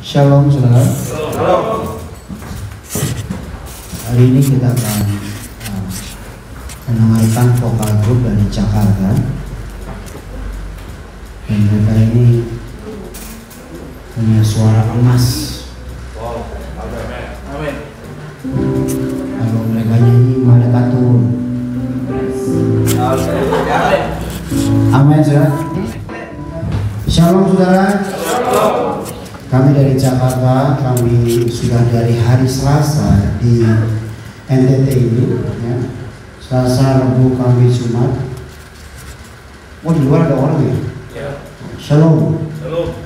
Shalom saudara. Shalom. Hari ini kita akan mendengarkan vokal grup dari Jakarta. Dan mereka ini punya suara emas. Amin. Kalau mereka nyanyi malaikat turun. Amin saudara. Shalom saudara. Kami dari Jakarta, kami sudah dari hari Selasa di NTT ini, ya. Selasa, Rabu, Kamis, Jumat. Oh, di luar ada orang ya? Ya. Shalom. Shalom.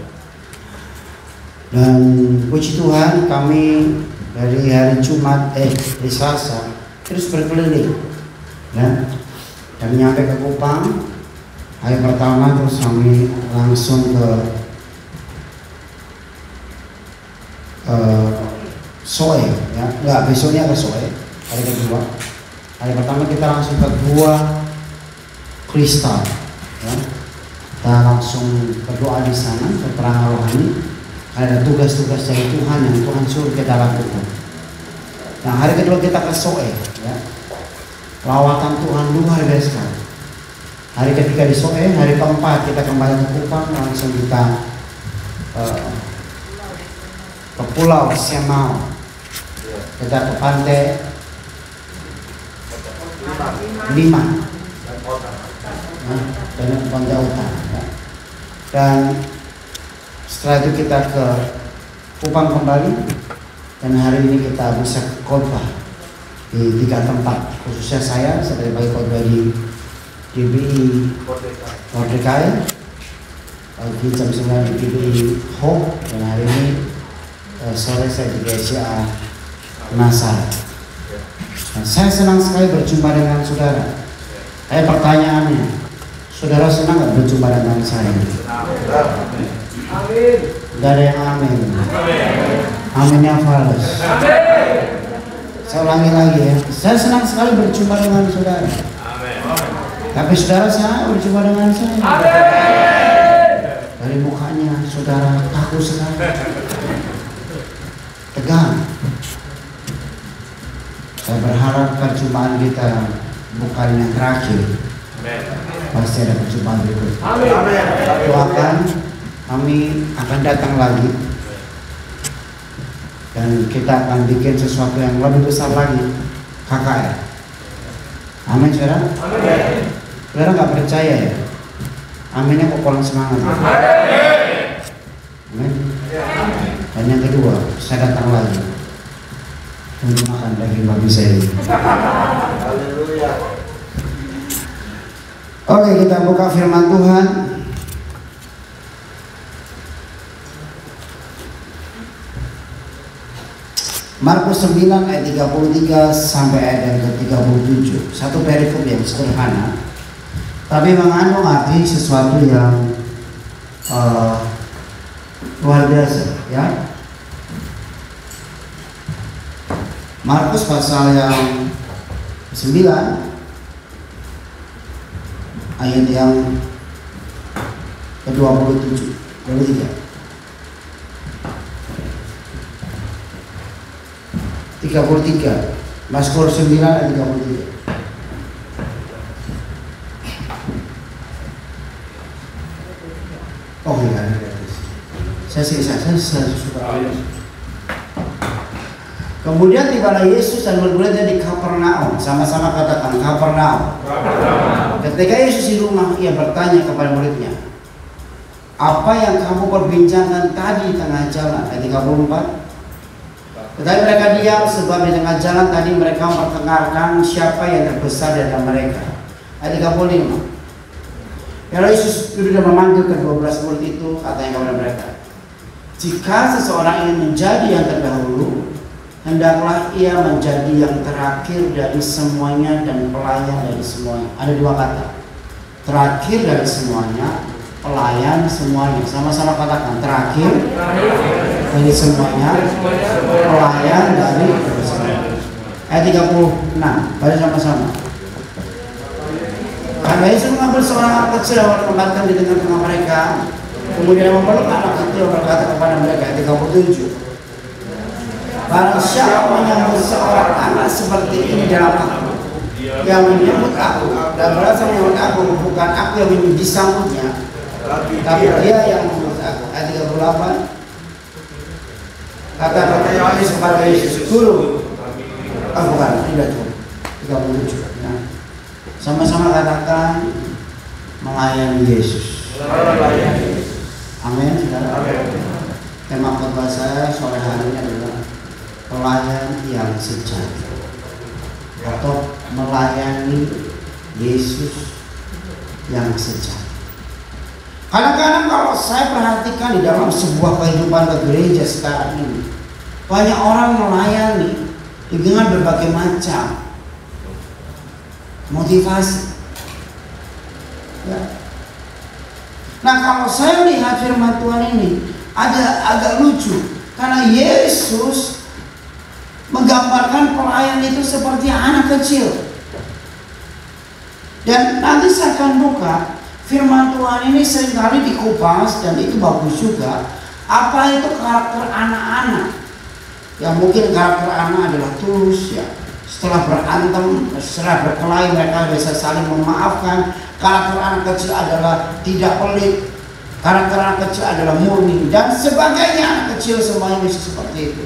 Dan puji Tuhan, kami dari hari Jumat, di Selasa terus berkeliling, ya. Dan nyampe ke Kupang. Hari pertama terus kami langsung ke Soe, ya, enggak, besoknya ke Soe. Hari kedua, hari pertama kita langsung ke Gua Kristal, ya. Kita langsung berdoa di sana, keterangan rohani. Ada tugas-tugas dari Tuhan yang Tuhan suruh kita lakukan. Nah, hari kedua kita ke Soe, ya. Lawatan Tuhan luar biasa. Hari ketiga di Soe, hari keempat kita kembali ke Kupang, langsung kita ke Pulau Siamau, kita ke pantai 5 dan Pantai Utara, ya. Dan setelah itu kita ke Kupang kembali, dan hari ini kita bisa khotbah di 3 tempat, khususnya saya sebagai khotbah di GBI Mordecai pagi jam 9 di GBI Hope, dan hari ini sore saya di GSA Nasar. Nah, saya senang sekali berjumpa dengan saudara. Pertanyaannya, saudara senang nggak berjumpa dengan saya? Amin. Gak ada yang amin. Aminnya fals. Saya ulangi lagi ya. Saya senang sekali berjumpa dengan saudara. Tapi saudara senang berjumpa dengan saya? Dari mukanya saudara kaku sekali, tegang. Saya berharap perjumpaan kita bukan yang terakhir. Pasti ada perjumpaan berikut. Doakan kami akan datang lagi, dan kita akan bikin sesuatu yang lebih besar lagi, KKR. Amin saudara. Saudara nggak percaya ya? Aminnya kok kurang semangat. Amin. Dan yang kedua, saya datang lagi untuk makan daging babi saya ini. Oke, kita buka firman Tuhan. Markus 9 ayat 33 sampai ayat yang ke-37. Satu perikop yang sederhana, tapi mengandung arti sesuatu yang luar biasa, ya. Markus pasal yang 9 ayat yang ke-27, 23. 33. Mazmur 9 ayat 33. Oh iya, saya suka. Kemudian tibalah Yesus dan murid-muridnya di Kapernaum. Sama-sama katakan Kapernaum. Ketika Yesus di rumah, ia bertanya kepada muridnya, apa yang kamu perbincangkan tadi di tengah jalan? Ayat 34. Tetapi mereka diam, sebab di tengah jalan tadi mereka mempertengkarkan siapa yang terbesar di antara mereka. Ayat 35. Lalu Yesus duduk dan memanggil ke-12 murid itu, katanya kepada mereka, jika seseorang ingin menjadi yang terdahulu, hendaklah ia menjadi yang terakhir dari semuanya dan pelayan dari semuanya. Ada 2 kata, terakhir dari semuanya, pelayan semuanya. Sama-sama katakan, terakhir dari semuanya, pelayan dari semuanya. Ayat 36, baca sama-sama. Karena Yesus mengambil seorang anak kecil dan menempatkan di tengah-tengah mereka. Kemudian memeluk anak itu berkata kepada mereka, 37, 37. Barang siapa menyambut seorang anak seperti ini dalam aku, yang menyambut aku dan merasa menyambut aku, bukan aku yang disambutnya, tapi dia yang menyambut aku. Ayat 38. Kata Yohanes kepada Yesus, Guru. Bukan, tidak tuh. 37. Nah, sama-sama katakan melayani Yesus. Amin, saudara. Tema khotbah saya sore hari ini adalah pelayan yang sejati atau melayani Yesus yang sejati. Kadang-kadang kalau saya perhatikan di dalam sebuah kehidupan gereja sekarang ini, banyak orang melayani dengan berbagai macam motivasi. Ya. Nah, kalau saya lihat firman Tuhan ini agak lucu, karena Yesus menggambarkan pelayan itu seperti anak kecil. Dan nanti saya akan buka firman Tuhan ini seringkali dikupas, dan itu bagus juga. Apa itu karakter anak-anak? Yang mungkin karakter anak adalah tulus, ya. Setelah berantem, setelah berkelahi, mereka bisa saling memaafkan. Karakter anak kecil adalah tidak pelit. Karakter anak kecil adalah murni dan sebagainya. Anak kecil semuanya bisa seperti itu.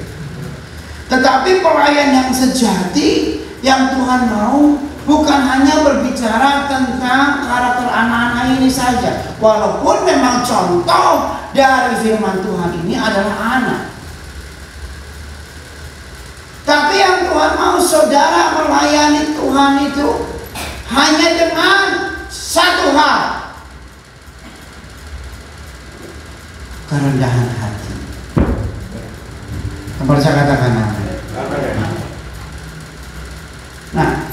Tetapi pelayan yang sejati yang Tuhan mau bukan hanya berbicara tentang karakter anak-anak ini saja. Walaupun memang contoh dari firman Tuhan ini adalah anak. Tapi yang Tuhan mau saudara melayani Tuhan itu hanya dengan satu hal. Kerendahan hati. Kembali saya katakan amin. Nah,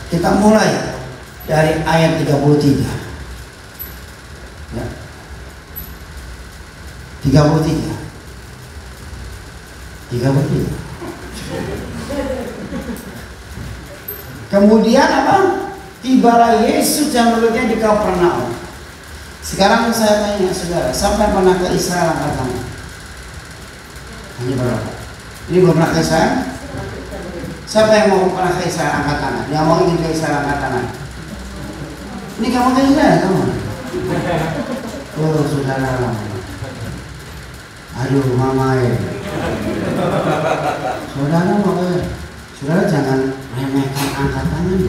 kita mulai dari ayat 33. Ya. 33. Kemudian apa? Tibalah Yesus dan muridnya di Kapernaum. Sekarang saya tanya saudara, sampai pernah ke Israel angkat tangan? Hanya berapa? Ini belum pernah ke Israel? Siapa yang mau pernah ke Israel angkat tangan? Yang mau ingin ke Israel angkat tangan? Ini kamu ke Israel kamu? Oh saudara, aduh mama ya. Saudara mau ke? Saudara jangan remehkan angkat tangan.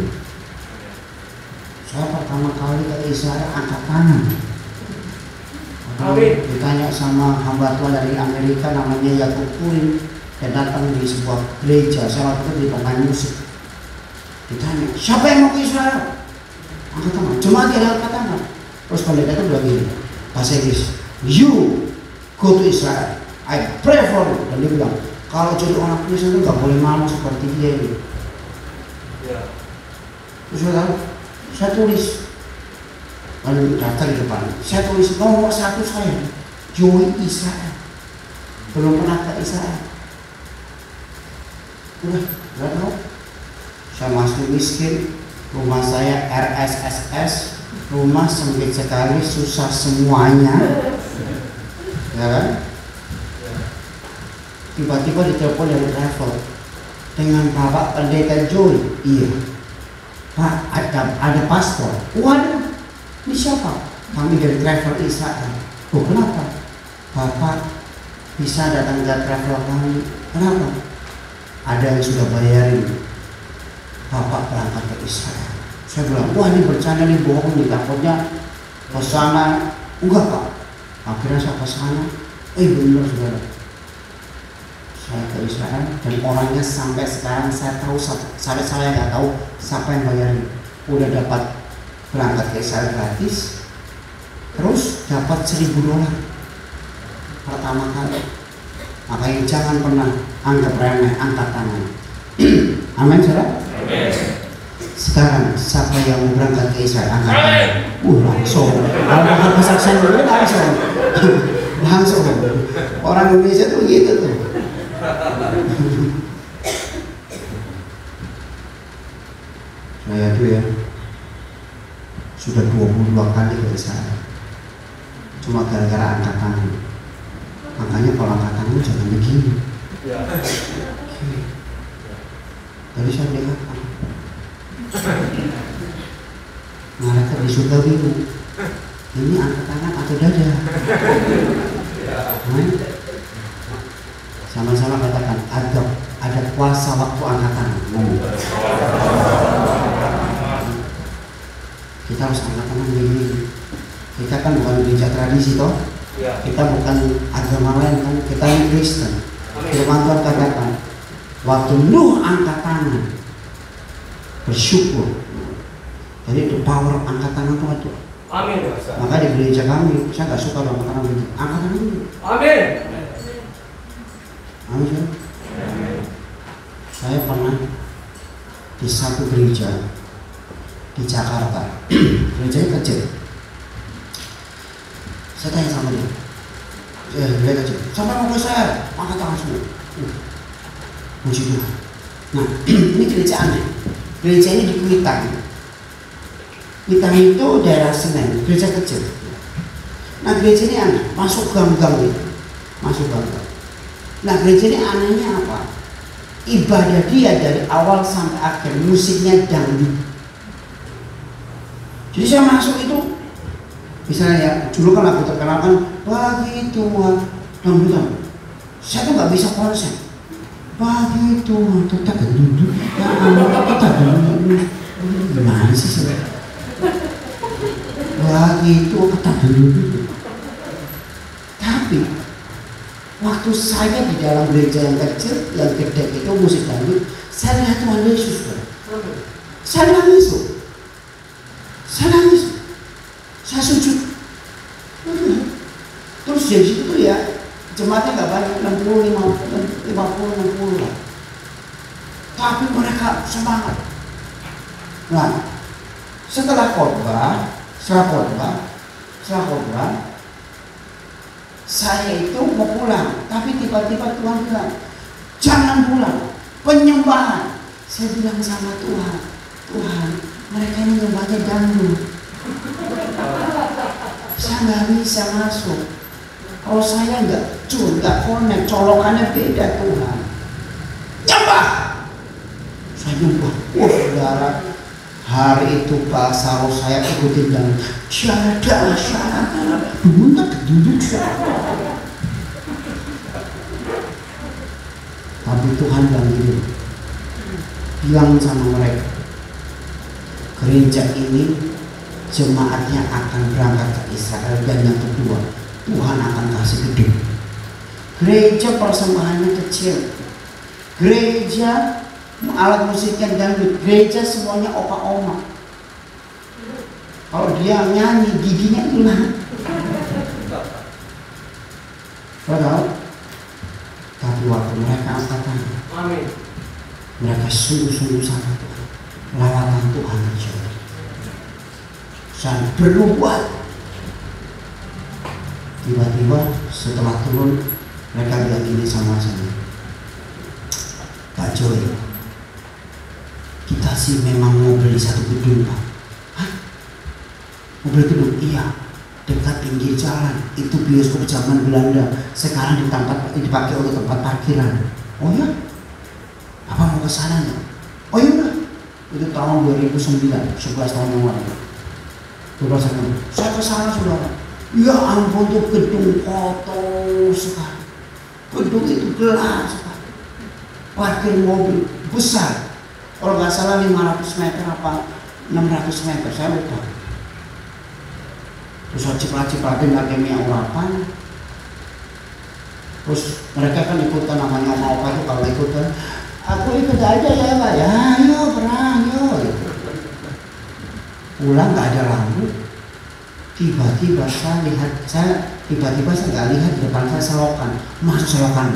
Saya pertama kali ke Israel angkat tangan. Ditanya sama hamba Tuhan dari Amerika namanya Yakub Purim, dan datang di sebuah gereja. Saya waktu itu di pemain musik. Ditanya, siapa yang mau ke Israel? Angkat tangan. Cuma dia angkat tangan. Terus pendeta itu bilang gini, bahasa Inggris, you go to Israel, I pray for you. Dan dia bilang, kalau jadi orang Kristen itu gak boleh malu seperti dia ini. Terus saya tulis, lalu daftar di depan. Saya tulis nomor 1 saya, join Israel. Belum pernah ke Israel. Udah, gak tahu. Saya masih miskin, rumah saya RSSS, rumah sempit sekali, susah semuanya, ya kan? Tiba-tiba ditelepon dari travel, dengan Bapak Pendeta Joy. Iya, Pak, ada paspor. Waduh, ini siapa? Kami dari travel Israel. Oh kenapa? Bapak bisa datang ke travel kami. Kenapa? Ada yang sudah bayarin Bapak berangkat ke Israel. Saya bilang, wah ini bercanda nih, bohong nih, takutnya ke sana. Enggak Pak. Akhirnya saya ke sana. Benar saudara. Saya ke Israel dan orangnya sampai sekarang saya tahu, sampai saya nggak tahu siapa yang bayarin. Udah dapat berangkat ke Israel gratis, terus dapat $1.000 pertama kali. Makanya jangan pernah anggap remeh angkat tangan. Amin saudara. Sekarang siapa yang mau berangkat ke Israel angkat tangan? Langsung. Kalau mau kesaksian dulu langsung. Langsung. Orang Indonesia tuh gitu tuh. Saya tuh ya sudah 22 kali ke Israel. Cuma gara-gara angkat makanya kalau angkat tangan jangan begini. Tadi saya lihat mereka di surga bingung, ini angkat tangan atau dada? Sama-sama katakan, ada kuasa waktu angkat tangan. Kita harus angkat tangan begini. Kita kan bukan gereja tradisi toh, kita bukan agama lain kan, kita ini Kristen. Firman Tuhan katakan, waktu Nuh angkat tangan, bersyukur. Jadi itu power angkat tangan Tuhan. Amin. Maka di gereja kami, saya nggak suka angkat tangan begini. Angkat tangan dulu. Amin. Amin. Saya pernah di satu gereja di Jakarta, gerejanya kecil. Saya tanya sama dia, gereja kecil, sampai mau ke saya, angkat tangan semua. Puji Tuhan. Nah, ini gereja aneh. Gereja ini di Kuitang. Kuitang itu daerah Senen, gereja kecil. Nah, gereja ini aneh, masuk gang-gang itu, masuk gang-gang. Nah, gereja ini anehnya apa? Ibadah dia dari awal sampai akhir musiknya dangdut. Jadi saya masuk itu, misalnya ya, dulu kan lagu terkenal kan, bagi Tuhan, dangdutan. Saya tuh nggak bisa konsen. Bagi Tuhan, tetap dangdut, tetap dangdut. Gimana sih saya? Bagi Tuhan, tetap dangdut. Tapi waktu saya di dalam gereja yang kecil, yang gede itu musik dangdut, saya lihat Tuhan Yesus. Saya nangis. Saya sujud. Terus dari situ tuh ya, jemaatnya nggak banyak, 50 lah. Tapi mereka semangat. Nah, setelah khotbah, saya itu mau pulang, tapi tiba-tiba Tuhan bilang, jangan pulang, penyembahan. Saya bilang sama Tuhan, mereka ini nyembahnya dangdut. Saya nggak bisa masuk. Kalau saya nggak connect, colokannya beda Tuhan. Nyembah. Saya nyembah. Saudara, hari itu bahasa roh saya ikutin dan syada, duduk. Tapi Tuhan bilang sama mereka, gereja ini jemaatnya akan berangkat ke Israel, dan yang kedua Tuhan akan kasih gede. Gereja persembahannya kecil, gereja alat musiknya dangdut, gereja semuanya opa-oma. Kalau dia nyanyi giginya hilang. Padahal, tapi waktu mereka angkat tangan, mereka sungguh-sungguh sama Tuhan, lawatan Tuhan terjadi. Dan berubah. Tiba-tiba setelah turun, mereka bilang gini sama saya, Pak Joy, kita sih memang mau beli satu gedung, Pak. Hah? Mau beli gedung? Iya, dekat pinggir jalan. Itu bioskop zaman Belanda. Sekarang dipakai untuk tempat parkiran. Oh ya? Apa mau ke sana ya? Oh iya udah. Itu tahun 2009, 11 tahun yang lalu. Saya ke sana saudara. Ya ampun, tuh gedung kotor sekali. Gedung itu gelap sekali. Parkir mobil besar. Kalau nggak salah 500 meter apa 600 meter, saya lupa. Terus ciplak-ciplakin pakai minyak urapan. Terus mereka kan ikutkan, namanya oma-opa itu kalau ikutkan, aku ikut aja ya Pak, ya ayo perang yuk. Pulang nggak ada lampu. Tiba-tiba saya nggak lihat di depan saya selokan, masuk selokan.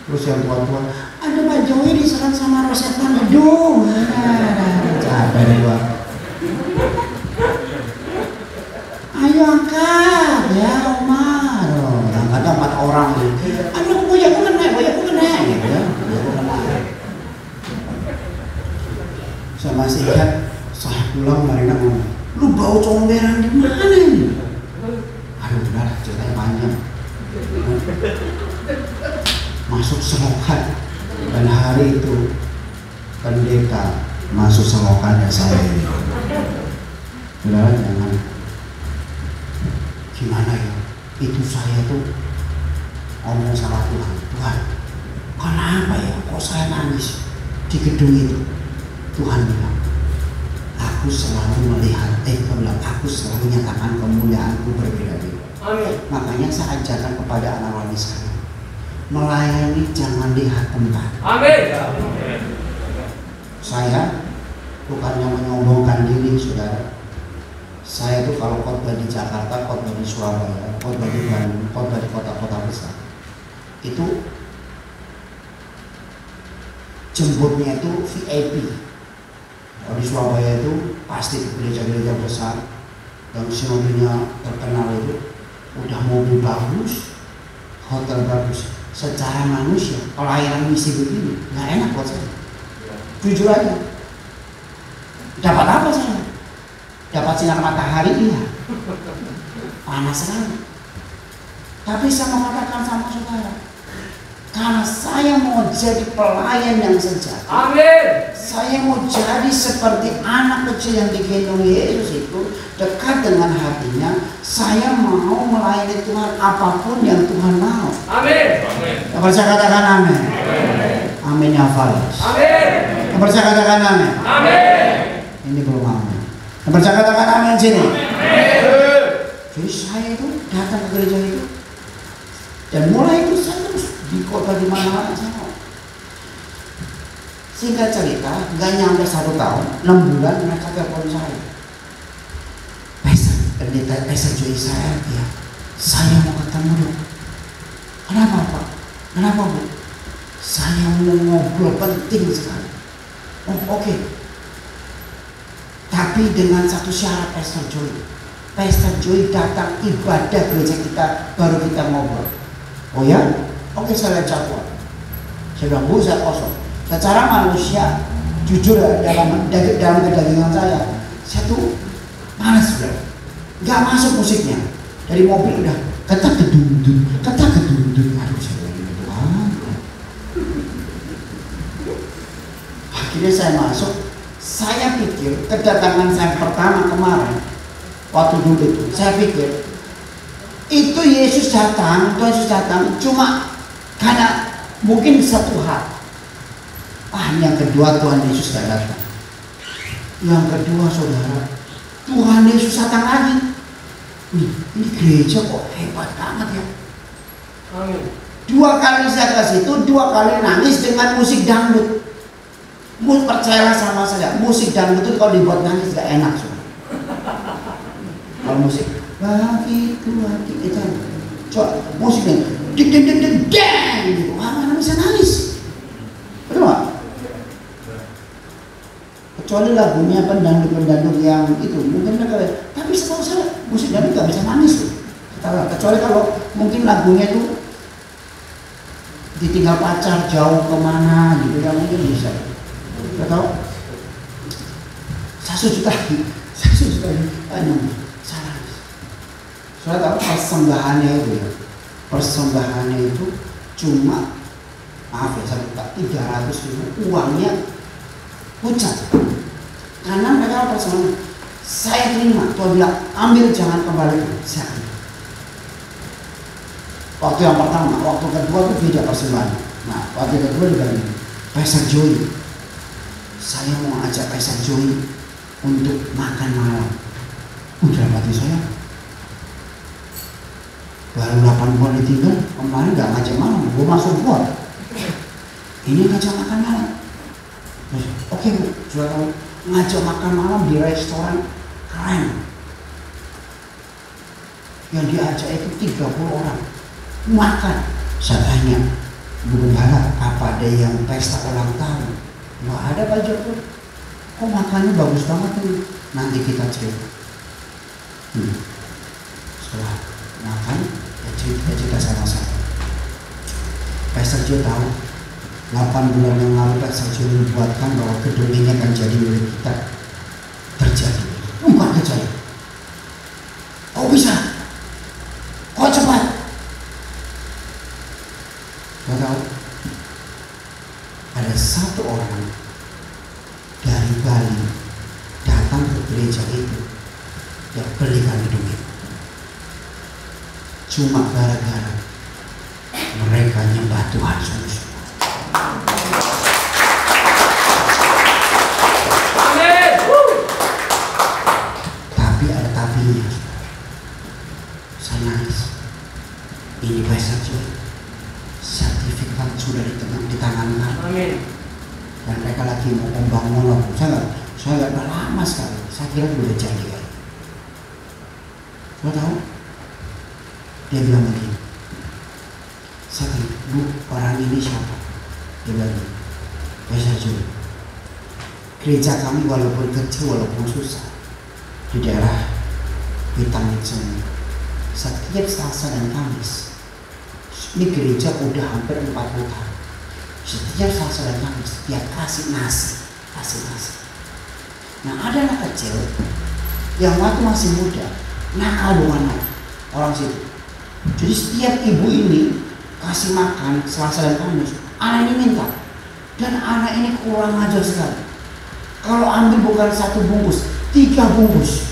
Terus yang tua-tua, ada Pak Joey diserang sama Rosetan, aduh, capek gua. Ayo angkat, ya Omar. Angkatnya 4 orang. Aduh, boyaku kena, gitu ya. Saya masih ingat, saya pulang Marina ngomong, lu bau comberan di mana ini? Aduh, udah ceritanya panjang. masuk selokan. Dan hari itu pendeta masuk selokannya saya ini. Saudara, jangan gimana ya, itu saya tuh ngomong sama Tuhan, Tuhan kenapa ya kok saya nangis di gedung itu. Tuhan bilang, aku selalu melihat, aku selalu menyatakan kemuliaanku berbeda-beda. Makanya saya ajarkan kepada anak wanita saya, melayani jangan lihat tempat. Amin. Saya bukannya menyombongkan diri, saudara. Saya tuh kalau khotbah di Jakarta, khotbah di Surabaya, khotbah di Bandung, khotbah di kota-kota besar, itu jemputnya itu VIP. Kalau di Surabaya itu pasti gereja-gereja besar yang sinodenya terkenal itu udah mobil bagus, hotel bagus. Secara manusia, pelayanan misi begini nggak enak buat saya. Jujur aja, dapat apa saya? Dapat sinar matahari, iya, panas sekali. Tapi saya mau katakan sama saudara, karena saya mau jadi pelayan yang sejati. Amin. Saya mau jadi seperti anak kecil yang digendong Yesus itu, dekat dengan hatinya. Saya mau melayani Tuhan apapun yang Tuhan mau. Amin. Yang percaya katakan amin. Amin ya Falas. Amin. Yang percaya katakan amin. Amin. Ini belum amin. Yang percaya katakan amin sini. Amin. Jadi saya itu datang ke gereja itu, dan mulai itu saya terus di kota di mana-mana saya mau. Singkat cerita, nggak nyampe 1 tahun, 6 bulan mereka telepon saya. Pastor Joy saya, ya, saya mau ketemu dong. Kenapa Pak? Kenapa Bu? Saya mau ngobrol penting sekali. Oh oke. Tapi dengan satu syarat Pastor Joy. Pastor Joy datang ibadah gereja kita, baru kita ngobrol. Oh ya? Oke, saya lihat jadwal. Saya bilang, Bu, saya kosong. Secara manusia, jujur dalam kedagingan saya tuh malas sudah. Gak masuk musiknya. Dari mobil udah ketak kedundun. Aduh, saya bilang, Tuhan. Akhirnya saya masuk. Saya pikir kedatangan saya pertama kemarin, waktu dulu itu, saya pikir itu Yesus datang cuma karena mungkin satu hal. Yang kedua Tuhan Yesus gak datang. Yang kedua saudara, Tuhan Yesus datang lagi. Ini gereja kok hebat banget ya. Amin. 2 kali saya ke situ, 2 kali nangis dengan musik dangdut. Percayalah sama saya, musik dangdut itu kalau dibuat nangis gak enak saudara. Kalau musik bagi Tuhan itu, coba musiknya ding gitu, mana bisa nangis, betul nggak? Kecuali lagunya pendandung yang itu mungkin mereka, tapi setahu saya musik dangdut nggak bisa nangis tuh. Kecuali kalau mungkin lagunya itu ditinggal pacar jauh kemana gitu, yang mungkin bisa. Nggak tahu. Saya setuju lagi. Saya tahu persembahannya itu ya. Persembahannya itu cuma, maaf ya, saya buka 300.000, uangnya pucat. Karena mereka persembahan, saya terima. Tuhan bilang, ambil jangan kembali. Saya ambil. Waktu yang pertama, waktu kedua itu beda persembahan. Nah, waktu kedua dibagi. Pastor Joy, saya mau ajak Pastor Joy untuk makan malam. Udah mati saya. Baru 8 bulan ditinggal, kemarin gak ngajak malam, gue masuk buat. Ini ngajak makan malam. Oke Bu, jual ngajak makan malam di restoran keren. Yang diajak itu 30 orang makan. Saya tanya, Bu Gembala, apa ada yang pesta ulang tahun? Nggak ada Pak Joko. Kok makannya bagus banget tuh? Nanti kita cerita. Setelah makan, cerita sama saya. Pastor Joe tahu 8 bulan yang lalu Pastor Joe membuatkan bahwa gedung ini akan jadi milik kita. Terjadi. Bukan terjadi. Kok bisa? Kok cepat? Sudah tahu? Ada satu orang dari Bali datang ke gereja itu, dia belikan duit. Cuma gara-gara mereka nyembah Tuhan sungguh-sungguh. Tapi ada tapinya. Saya nangis. Ini besar juga. Sertifikat sudah di tangan kami. Dan mereka lagi mau membangun. Saya nggak berlama sekali. Saya kira sudah jadi kan. Lo tahu? Dia bilang begini. Saya tanya, Bu, orang ini siapa? Dia bilang begini. Besar juga. Gereja kami walaupun kecil, walaupun susah, di daerah Bintang itu, setiap Selasa dan Kamis, ini gereja udah hampir 40 tahun. Setiap Selasa dan Kamis dia kasih nasi. Nah, ada anak kecil yang waktu masih muda nakal dengan orang situ. Jadi setiap ibu ini kasih makan Selasa dan Kamis, anak ini minta, dan anak ini kurang ajar sekali. Kalau ambil bukan 1 bungkus, 3 bungkus.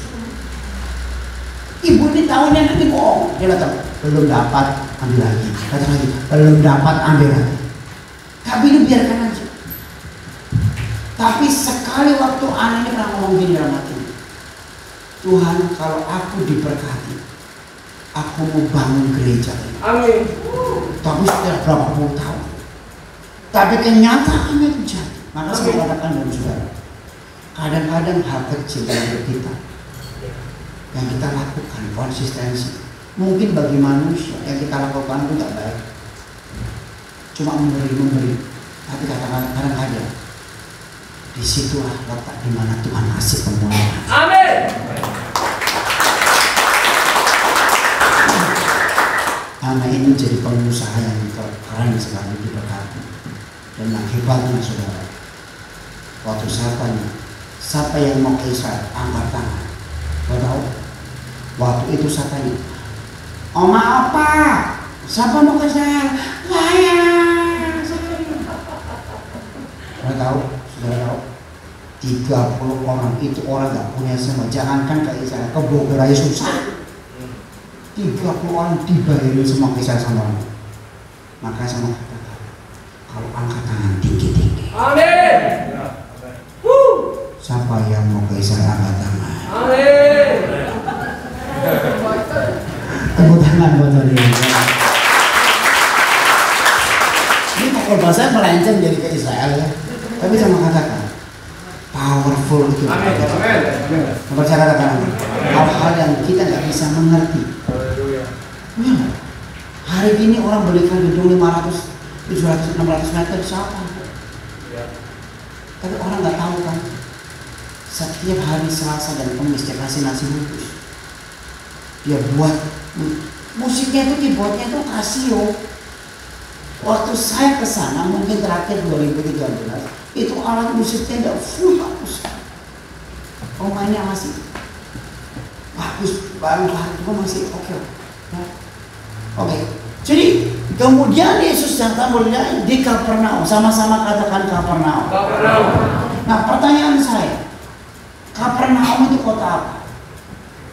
Ibu ini tahunya nanti bohong. Dia datang, belum dapat, ambil lagi. Datang lagi, belum dapat, ambil lagi. Tapi ini biarkan aja. Tapi sekali waktu anak ini pernah ngomong gini dalam hati, Tuhan, kalau aku diberkati, aku mau bangun gereja ini. Amin. Tapi sudah berapa puluh tahun. Tapi kenyataannya itu jadi. Maka saya katakan dalam saudara, kadang-kadang hal kecil dalam hidup kita yang kita lakukan konsistensi, mungkin bagi manusia yang kita lakukan itu tak baik, cuma memberi, tapi kadang-kadang disitulah letak di mana Tuhan kasih kemuliaan. Amin. Anak ini jadi pengusaha yang keren sekali, diberkati. Dan yang hebatnya saudara, waktu saya tanya, siapa yang mau ke Israel? Angkat tangan. Kau tahu? Waktu itu saya tanya, Oma apa? Siapa mau ke Israel? Saya. Kau tahu? Sudah tahu? 30 orang itu orang gak punya semua. Jangankan ke Israel, ke Bogor aja susah. 30 orang dibayarin semua ke Israel sama orang. Maka saya mau katakan, kalau angkat tangan tinggi-tinggi. Amin. Siapa yang mau ke Israel angkat tangan? Amin. Tepuk tangan buat dia. Ini pokok bahasa melenceng jadi ke Israel ya. Tapi saya mau katakan, powerful itu. Amin. Saya katakan hal-hal yang kita nggak bisa mengerti. Hari ini orang belikan gedung 500, 700, 600 meter siapa? Tapi orang nggak tahu kan. Setiap hari Selasa dan Kamis dia kasih nasi bungkus. Dia buat musiknya itu, keyboardnya itu Casio. Waktu saya kesana mungkin terakhir 2013, itu alat musiknya tidak full bagus. Pemainnya masih bagus, baru masih oke. Oke. Jadi kemudian Yesus datang mulai di Kapernaum, sama-sama katakan Kapernaum. Nah, pertanyaan saya, Kapernaum itu kota apa?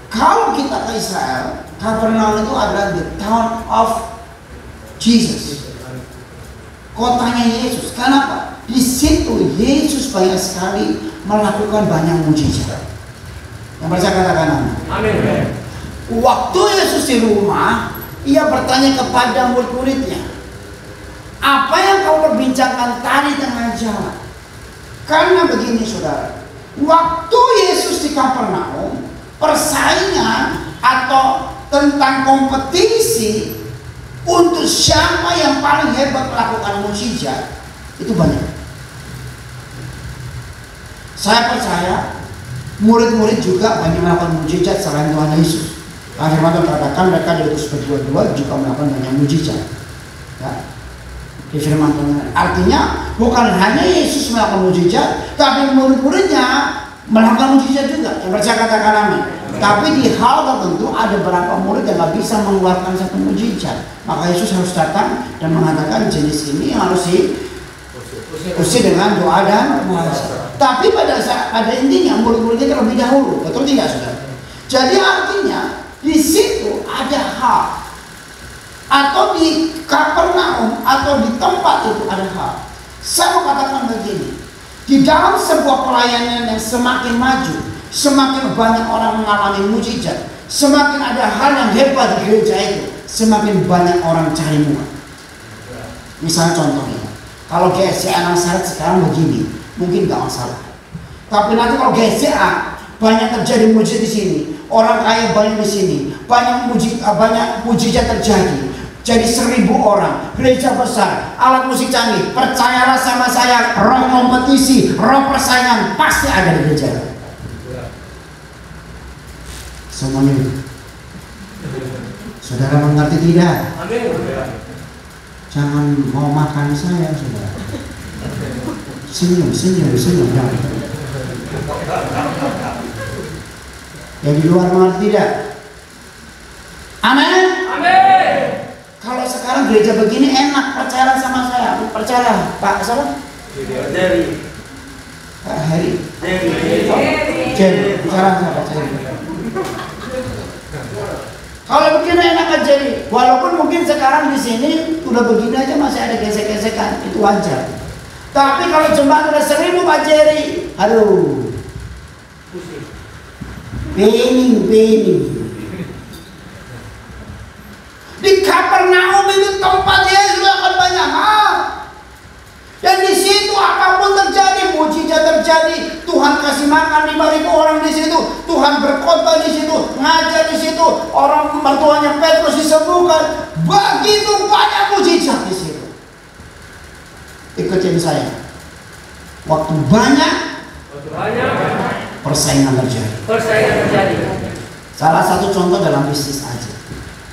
Kalau kita ke Israel, Kapernaum itu adalah the town of Jesus. Kotanya Yesus. Kenapa? Di situ Yesus banyak sekali melakukan banyak mujizat. Yang percaya katakan amin. Waktu Yesus di rumah, ia bertanya kepada murid-muridnya, apa yang kau perbincangkan tadi tengah jalan? Karena begini saudara, waktu Yesus di Kapernaum, persaingan atau tentang kompetisi untuk siapa yang paling hebat melakukan mujizat itu banyak. Saya percaya murid-murid juga banyak melakukan mujizat selain Tuhan Yesus. Firman Tuhan katakan mereka diutus berdua-dua juga melakukan banyak mujizat. Ya. Di firman Tuhan. Artinya bukan hanya Yesus melakukan mujizat, tapi murid-muridnya melakukan mujizat juga. Yang percaya katakan amin. Tapi di hal tertentu ada beberapa murid yang nggak bisa mengeluarkan satu mujizat. Maka Yesus harus datang dan mengatakan jenis ini harus diusir dengan doa dan puasa. Tapi pada intinya murid-muridnya terlebih dahulu, betul tidak saudara? Jadi artinya di situ ada hal, atau di Kapernaum atau di tempat itu ada hal. Saya mau katakan begini, di dalam sebuah pelayanan yang semakin maju, semakin banyak orang mengalami mujizat, semakin ada hal yang hebat di gereja itu, semakin banyak orang cari muka. Misalnya contohnya, kalau GSCA Nazaret sekarang begini, mungkin gak masalah. Tapi nanti kalau GSCA banyak terjadi mujizat di sini, orang kaya banyak di sini, banyak mujizat terjadi. Jadi 1000 orang, gereja besar, alat musik canggih. Percayalah sama saya, roh kompetisi, roh persaingan pasti ada di gereja. Semuanya. Saudara mengerti tidak? Jangan mau makan saya, saudara. Senyum. Yang di luar mengerti tidak? Amin. Kalau sekarang gereja begini enak, percayalah sama saya. Percayalah, Pak siapa? Pak Heri. Jadi, bicara sama Pak Heri. Kalau begini enak aja nih. Walaupun mungkin sekarang di sini udah begini aja masih ada gesek-gesekan, itu wajar. Tapi kalau jemaat udah 1000 Pak Jerry, aduh, pening. Di Kapernaum itu tempat Yesus akan banyak hal. Dan di situ apapun terjadi, mujizat terjadi, Tuhan kasih makan 5.000 orang di situ, Tuhan berkhotbah di situ, ngajar di situ, orang mertuanya Petrus disembuhkan, begitu banyak mujizat di situ. Ikutin saya. Waktu banyak persaingan terjadi. Salah satu contoh dalam bisnis aja.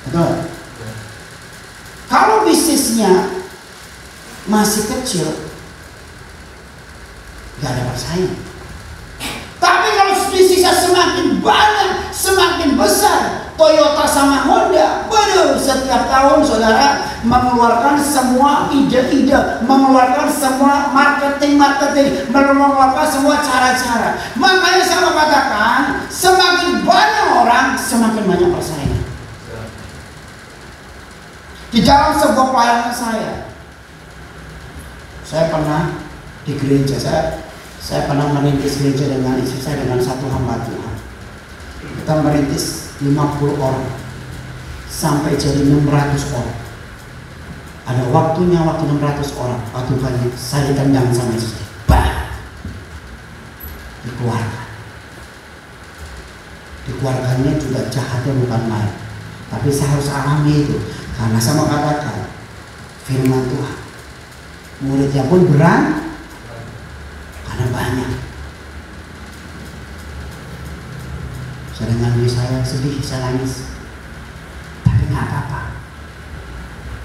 Betul. Kalau bisnisnya masih kecil, gak ada persaingan. Tapi kalau bisnisnya semakin banyak, semakin besar, Toyota sama Honda, setiap tahun saudara mengeluarkan semua ide-ide, mengeluarkan semua marketing, mengeluarkan semua cara-cara. Makanya saya katakan, semakin banyak orang, semakin banyak persaingan. Di dalam sebuah pelayanan saya pernah di gereja, saya pernah merintis gereja dengan istri saya dengan satu hamba Tuhan. Kita merintis 50 orang sampai jadi 600 orang. Ada waktu 600 orang. Waktu banyak saya ditendang sama istri. Dikeluarkannya juga jahatnya bukan main. Tapi saya harus alami itu. Karena sama katakan firman Tuhan, muridnya pun karena banyak. Saya dengar saya sedih, saya nangis, tapi nggak apa-apa.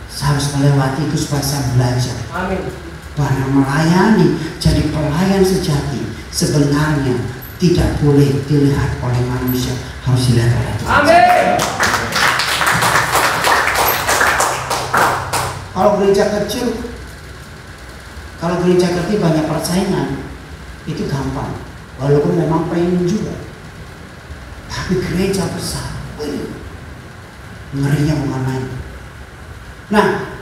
Saya harus melewati itu supaya saya belajar. Amin. Bahwa melayani, jadi pelayan sejati sebenarnya tidak boleh dilihat oleh manusia, harus dilihat oleh Tuhan. Amin. Kalau gereja kecil banyak persaingan, itu gampang. Walaupun memang pengen juga. Tapi gereja besar, ngerinya bukan main. Nah,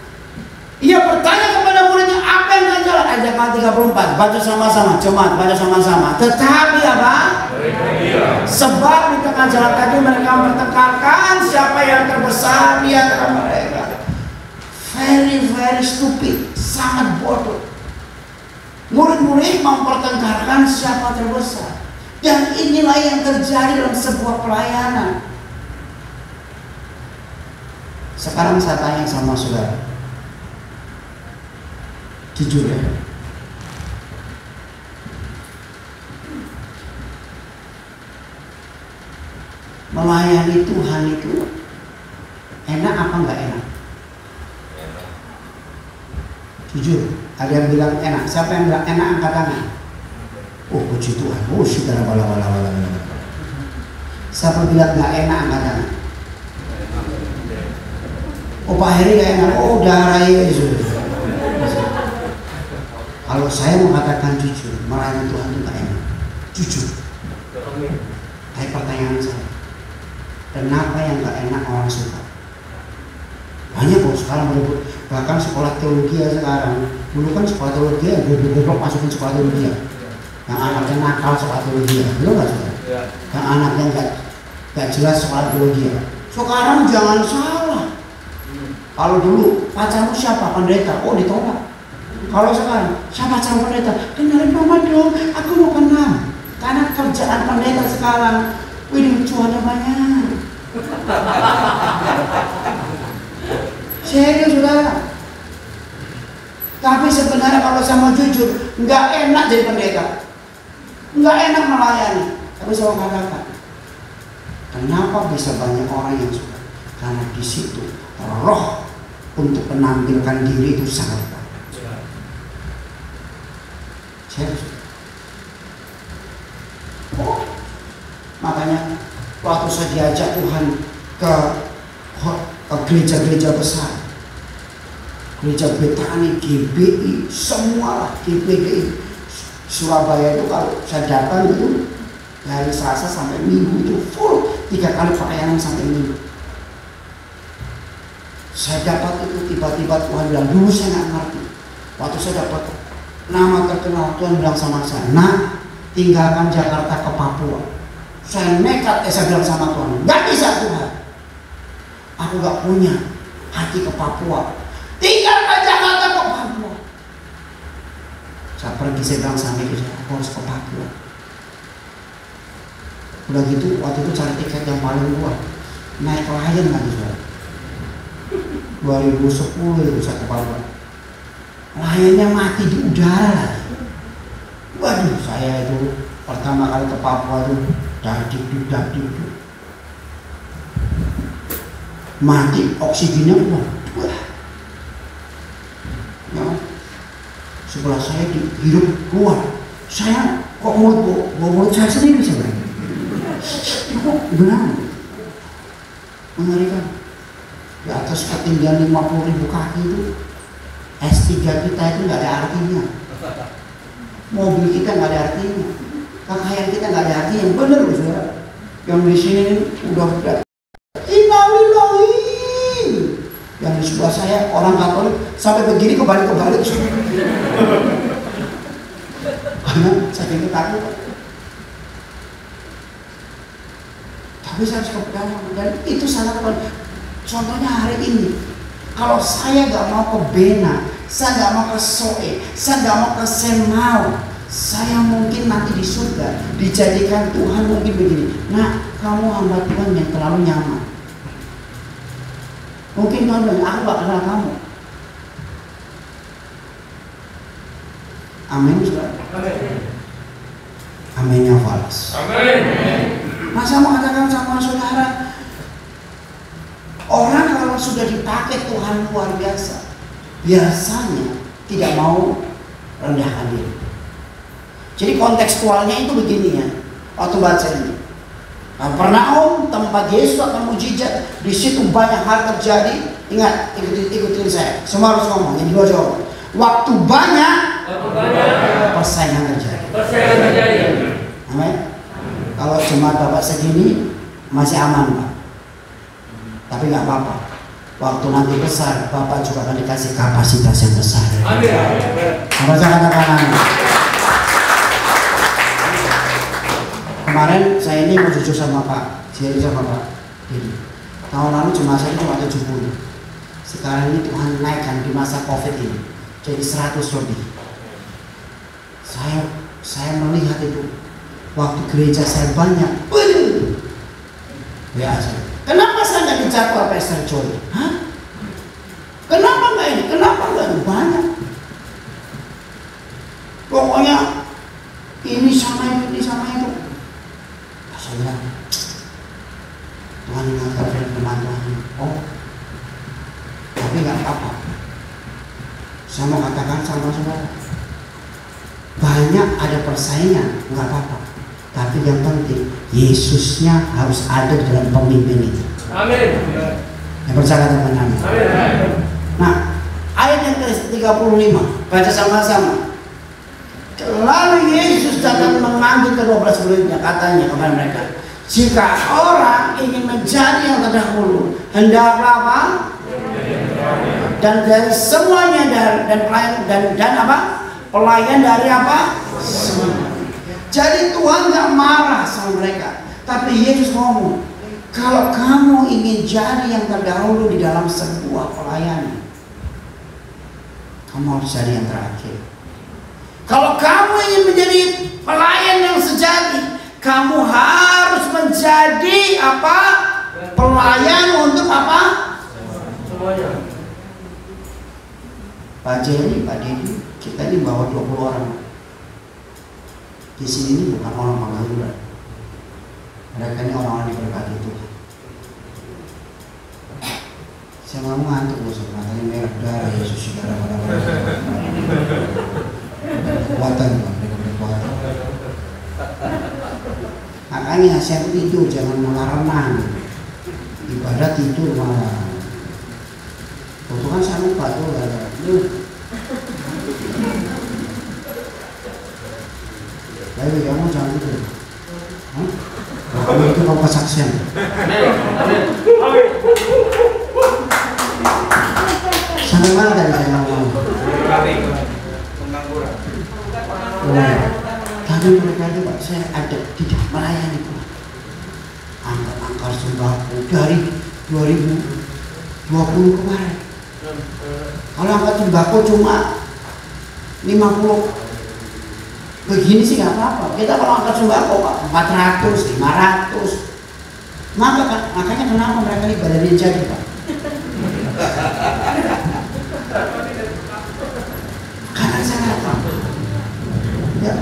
ia bertanya kepada muridnya, apa yang gak jalan? Ayat 34, baca sama-sama, jemaat baca sama-sama. Tetapi apa? Sebab di tengah jalan tadi mereka bertengkarkan siapa yang terbesar di antara mereka. Very stupid, sangat bodoh. Murid-murid mempertengkarkan siapa terbesar. Dan inilah yang terjadi dalam sebuah pelayanan. Sekarang saya tanya sama saudara, jujur ya, melayani Tuhan itu enak apa enggak enak? Jujur, ada yang bilang enak. Siapa yang bilang enak angkat tangan? Oh puji Tuhan, oh saudara bala. Siapa bilang nggak enak angkat tangan? Oh Pak Heri nggak enak. Oh darah Yesus. Kalau saya mengatakan jujur, melayani Tuhan itu nggak enak. Jujur. Tapi pertanyaan saya, kenapa yang nggak enak orang suka? Banyak kok sekarang merebut. Bahkan sekolah teologi ya sekarang. Dulu kan sekolah teologi ya, goblok masukin sekolah teologi ya. Yang anaknya nakal sekolah teologi ya, belum nggak suka? Yang anaknya nggak jelas sekolah teologi ya. Sekarang jangan salah. Kalau dulu pacarmu siapa? Pendeta. Oh ditolak. Kalau sekarang siapa pacar pendeta? Kenalin mama dong. Aku mau kenal. Karena kerjaan pendeta sekarang, wih cuannya banyak. Serius saudara. Tapi sebenarnya kalau saya mau jujur, nggak enak jadi pendeta, nggak enak melayani. Tapi saya mau katakan, kenapa bisa banyak orang yang suka? Karena di situ roh untuk menampilkan diri itu sangat kuat. Serius. Oh, makanya waktu saya diajak Tuhan ke gereja-gereja besar, gereja Betani, GBI, semualah GBI Surabaya itu kalau saya datang itu dari Selasa sampai Minggu itu full 3 kali pelayanan sampai Minggu. Saya dapat itu tiba-tiba Tuhan bilang, dulu saya nggak ngerti. Waktu saya dapat nama terkenal, Tuhan bilang sama saya, nah tinggalkan Jakarta ke Papua. Saya nekat, saya bilang sama Tuhan, nggak bisa Tuhan. Aku nggak punya hati ke Papua. Tinggalkan Jakarta ke Papua. Saya pergi, saya bilang sama itu, aku harus ke Papua. Udah gitu, waktu itu cari tiket yang paling murah, naik Lion lagi saudara. 2010 itu saya ke Papua. Lionnya mati di udara lagi. Waduh, saya itu pertama kali ke Papua itu dagdikduk. Mati, oksigennya wah. Ya, sebelah saya dihirup keluar. Saya kok mulut saya sendiri sebenarnya. Kok benar? Mengerikan. Di atas ketinggian 50.000 kaki itu S3 kita itu nggak ada artinya. Mobil kita nggak ada artinya, kekayaan kita nggak ada artinya, bener loh saudara. Yang di sini udah innalillahi. Yang di sebelah saya orang Katolik sampai begini kebalik. Karena saya takut. Tapi saya harus kepegang dan itu sangat penting. Contohnya hari ini, kalau saya nggak mau ke Bena, saya nggak mau ke Soe, saya nggak mau ke Semau, saya mungkin nanti di surga dijadikan Tuhan mungkin begini. Nah, kamu hamba Tuhan yang terlalu nyaman. Mungkin Tuhan bilang, aku gak kenal kamu. Amin, saudara. Aminnya falas. Amin. Masa mengatakan sama saudara, orang kalau sudah dipakai Tuhan luar biasa, biasanya tidak mau rendahkan diri. Jadi kontekstualnya itu begini ya, waktu baca ini. Kapernaum, tempat Yesus akan mujizat, di situ banyak hal terjadi. Ingat, ikutin saya. Semua harus ngomong, yang dua jawab. Waktu banyak, persaingan terjadi. Amin. Kalau jemaat Bapak segini masih aman Pak, tapi nggak apa-apa. Waktu nanti besar, Bapak juga akan dikasih kapasitas yang besar. Amin. Apa saya katakan? Kemarin saya ini mau jujur sama Pak, sama Pak. Jadi, tahun lalu jemaah saya cuma 70. Sekarang ini Tuhan naikkan di masa COVID ini jadi 100 lebih. Saya melihat itu waktu gereja saya banyak. Ya, kenapa saya nggak dijadwal Pastor Joy? Hah? Kenapa nggak ini? Kenapa nggak ini? Banyak. Pokoknya ini sama itu. Saya bilang, Tuhan ingatkan firman Tuhan. Oh, tapi nggak apa-apa. Saya mau katakan sama saudara, banyak ada persaingan, nggak apa-apa. Tapi yang penting, Yesusnya harus ada di dalam pemimpin itu. Amin. Yang percaya dengan amin. Nah, ayat yang ke-35 baca sama-sama. Lalu Yesus datang memanggil ke-12 muridnya, katanya kepada mereka, jika orang ingin menjadi yang terdahulu, hendaklah apa? Dan dari semuanya dan apa? Pelayan dari apa? Semua. Jadi Tuhan gak marah sama mereka, tapi Yesus ngomong, kalau kamu ingin jadi yang terdahulu di dalam sebuah pelayanan, kamu harus jadi yang terakhir. Kalau kamu ingin menjadi pelayan yang sejati, kamu harus menjadi apa? Pelayan untuk apa? Semuanya. Pak Jerry, Pak Dedi, kita ini bawa 20 orang. Di sini ini bukan orang pengangguran. Mereka ini orang-orang diberkati Tuhan. Saya mau ngantuk loh, matanya merah darah Yesus darah pada kekuatan Tuhan, mereka berkuatan. Makanya saya tidur jangan malah renang. Ibadah tidur malah. Itu kan saya lupa tuh Lalu kamu jangan tidur. Kamu itu mau kesaksian. Sampai mana tadi saya ngomong? Tadi mereka itu Pak, saya ada tidak melayani Pak. Angkat sembako dari 2020 kemarin. Kalau angkat sembako cuma 50 begini sih nggak apa-apa. Kita kalau angkat sembako Pak 400, 500. Makanya kenapa mereka ini badannya jadi Pak? Karena saya nggak tahu. Ya,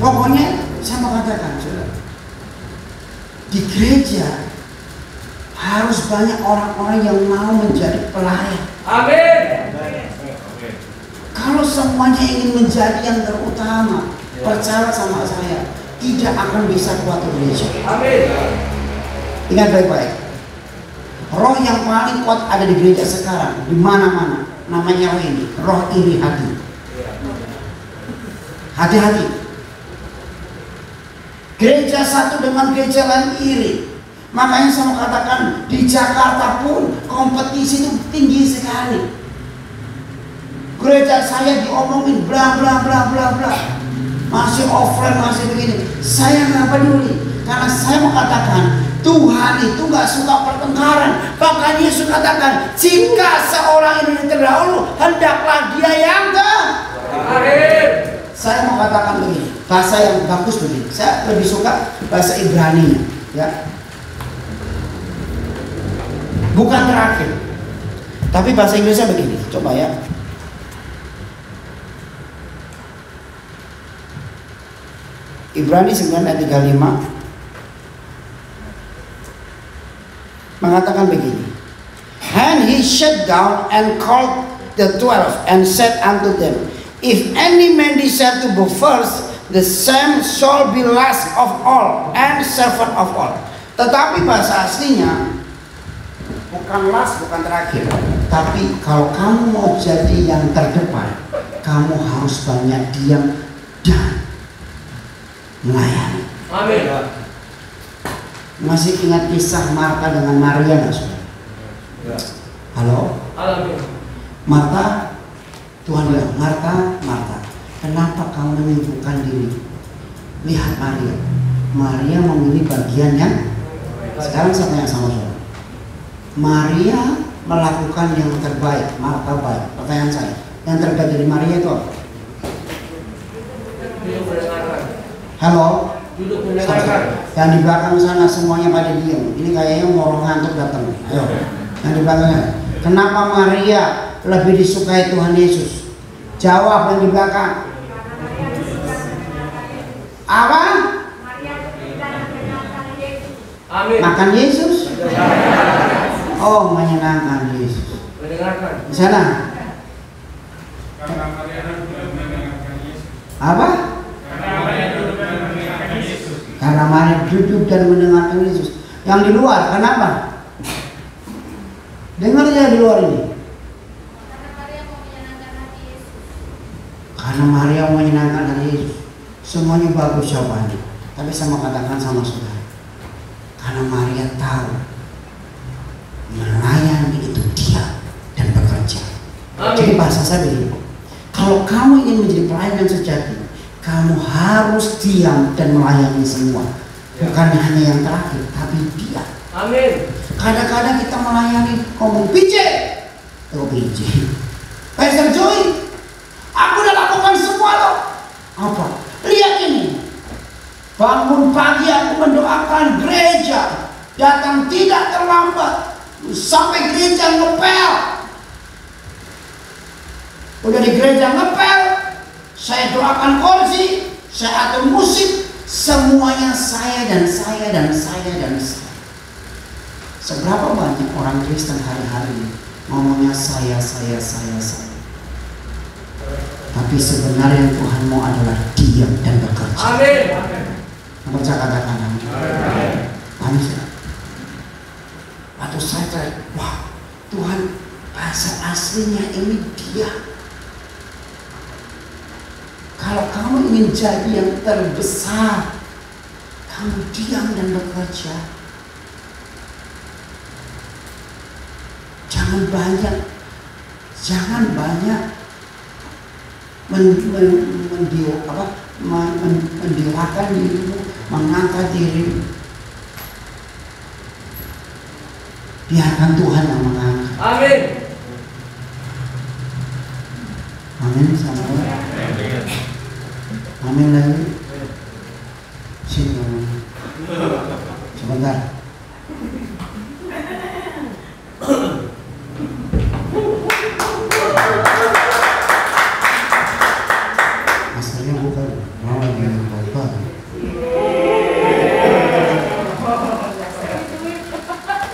pokoknya saya mau katakan, saudara, di gereja harus banyak orang-orang yang mau menjadi pelayan. Amin. Kalau semuanya ingin menjadi yang terutama, percaya sama saya, tidak akan bisa kuat gereja. Amin. Ingat baik-baik. Roh yang paling kuat ada di gereja sekarang, di mana-mana. Namanya roh ini, roh iri hati. Hati-hati. Gereja satu dengan gereja lain iri. Makanya saya mau katakan, di Jakarta pun kompetisi itu tinggi sekali. Gereja saya diomongin bla bla bla bla bla, masih offline, masih begini. Saya nggak peduli, karena saya mau katakan Tuhan itu nggak suka pertengkaran. Bahkan Yesus katakan, jika seorang ini terdahulu, hendaklah dia yang terakhir. Saya mau katakan begini, bahasa yang bagus begini. Saya lebih suka bahasa Ibrani, ya. Bukan terakhir, tapi bahasa Inggrisnya begini. Coba ya. Ibrani 9 ayat 35 mengatakan begini. And he sat down and called the 12 and said unto them, if any man desire to go first, the same shall be last of all and servant of all. Tetapi bahasa aslinya bukan last, bukan terakhir, tapi kalau kamu mau jadi yang terdepan, kamu harus banyak diam dan melayani. Amin. Masih ingat kisah Marta dengan Maria nggak, saudara? Ya. Halo? Amin. Marta, Tuhan bilang, Marta, Marta, kenapa kamu menyibukkan diri? Lihat Maria. Maria memilih bagian yang sekarang saya tanya sama saudara. Maria melakukan yang terbaik, Marta baik. Pertanyaan saya, yang terbaik dari Maria itu apa? Halo? Duduk mendengarkan. Yang di belakang sana semuanya pada diam. Ini kayaknya mau orang ngantuk datang. Ayo. Yang di belakangnya. Kenapa Maria lebih disukai Tuhan Yesus? Jawab yang di belakang. Apa? Amin. Makan Yesus? Oh, menyenangkan Yesus. Mendengarkan. Di sana. Apa? Karena Maria duduk dan mendengarkan Yesus. Yang di luar, kenapa? Dengar ya di luar ini. Karena Maria mau menyenangkan hati Yesus. Semuanya bagus jawabannya. Tapi sama katakan sama saudara. Karena Maria tahu melayani itu diam dan bekerja. Jadi bahasa saya begini. Kalau kamu ingin menjadi pelayan yang sejati, kamu harus diam dan melayani semua. Bukan hanya yang terakhir, tapi diam. Amin. Kadang-kadang kita melayani ngomong PJ. Pastor Joy, aku udah lakukan semua loh. Apa? Lihat ini. Bangun pagi aku mendoakan gereja, datang tidak terlambat, sampai gereja ngepel. Udah di gereja ngepel, saya doakan kursi, saya atur musik, semuanya saya dan saya dan saya dan saya. Seberapa banyak orang Kristen hari-hari ini ngomongnya saya. Tapi sebenarnya yang Tuhan mau adalah diam dan bekerja. Amin. Baca katakan amin. Amin. Atau saya, wah Tuhan, bahasa aslinya ini dia. Kalau kamu ingin jadi yang terbesar, kamu diam dan bekerja. Jangan banyak mendewakan dirimu, mengangkat dirimu. Biarkan Tuhan yang mengangkat. Amin. Amin sama. Amin lagi. Sini sebentar. Masalahnya bukan mau yang baik.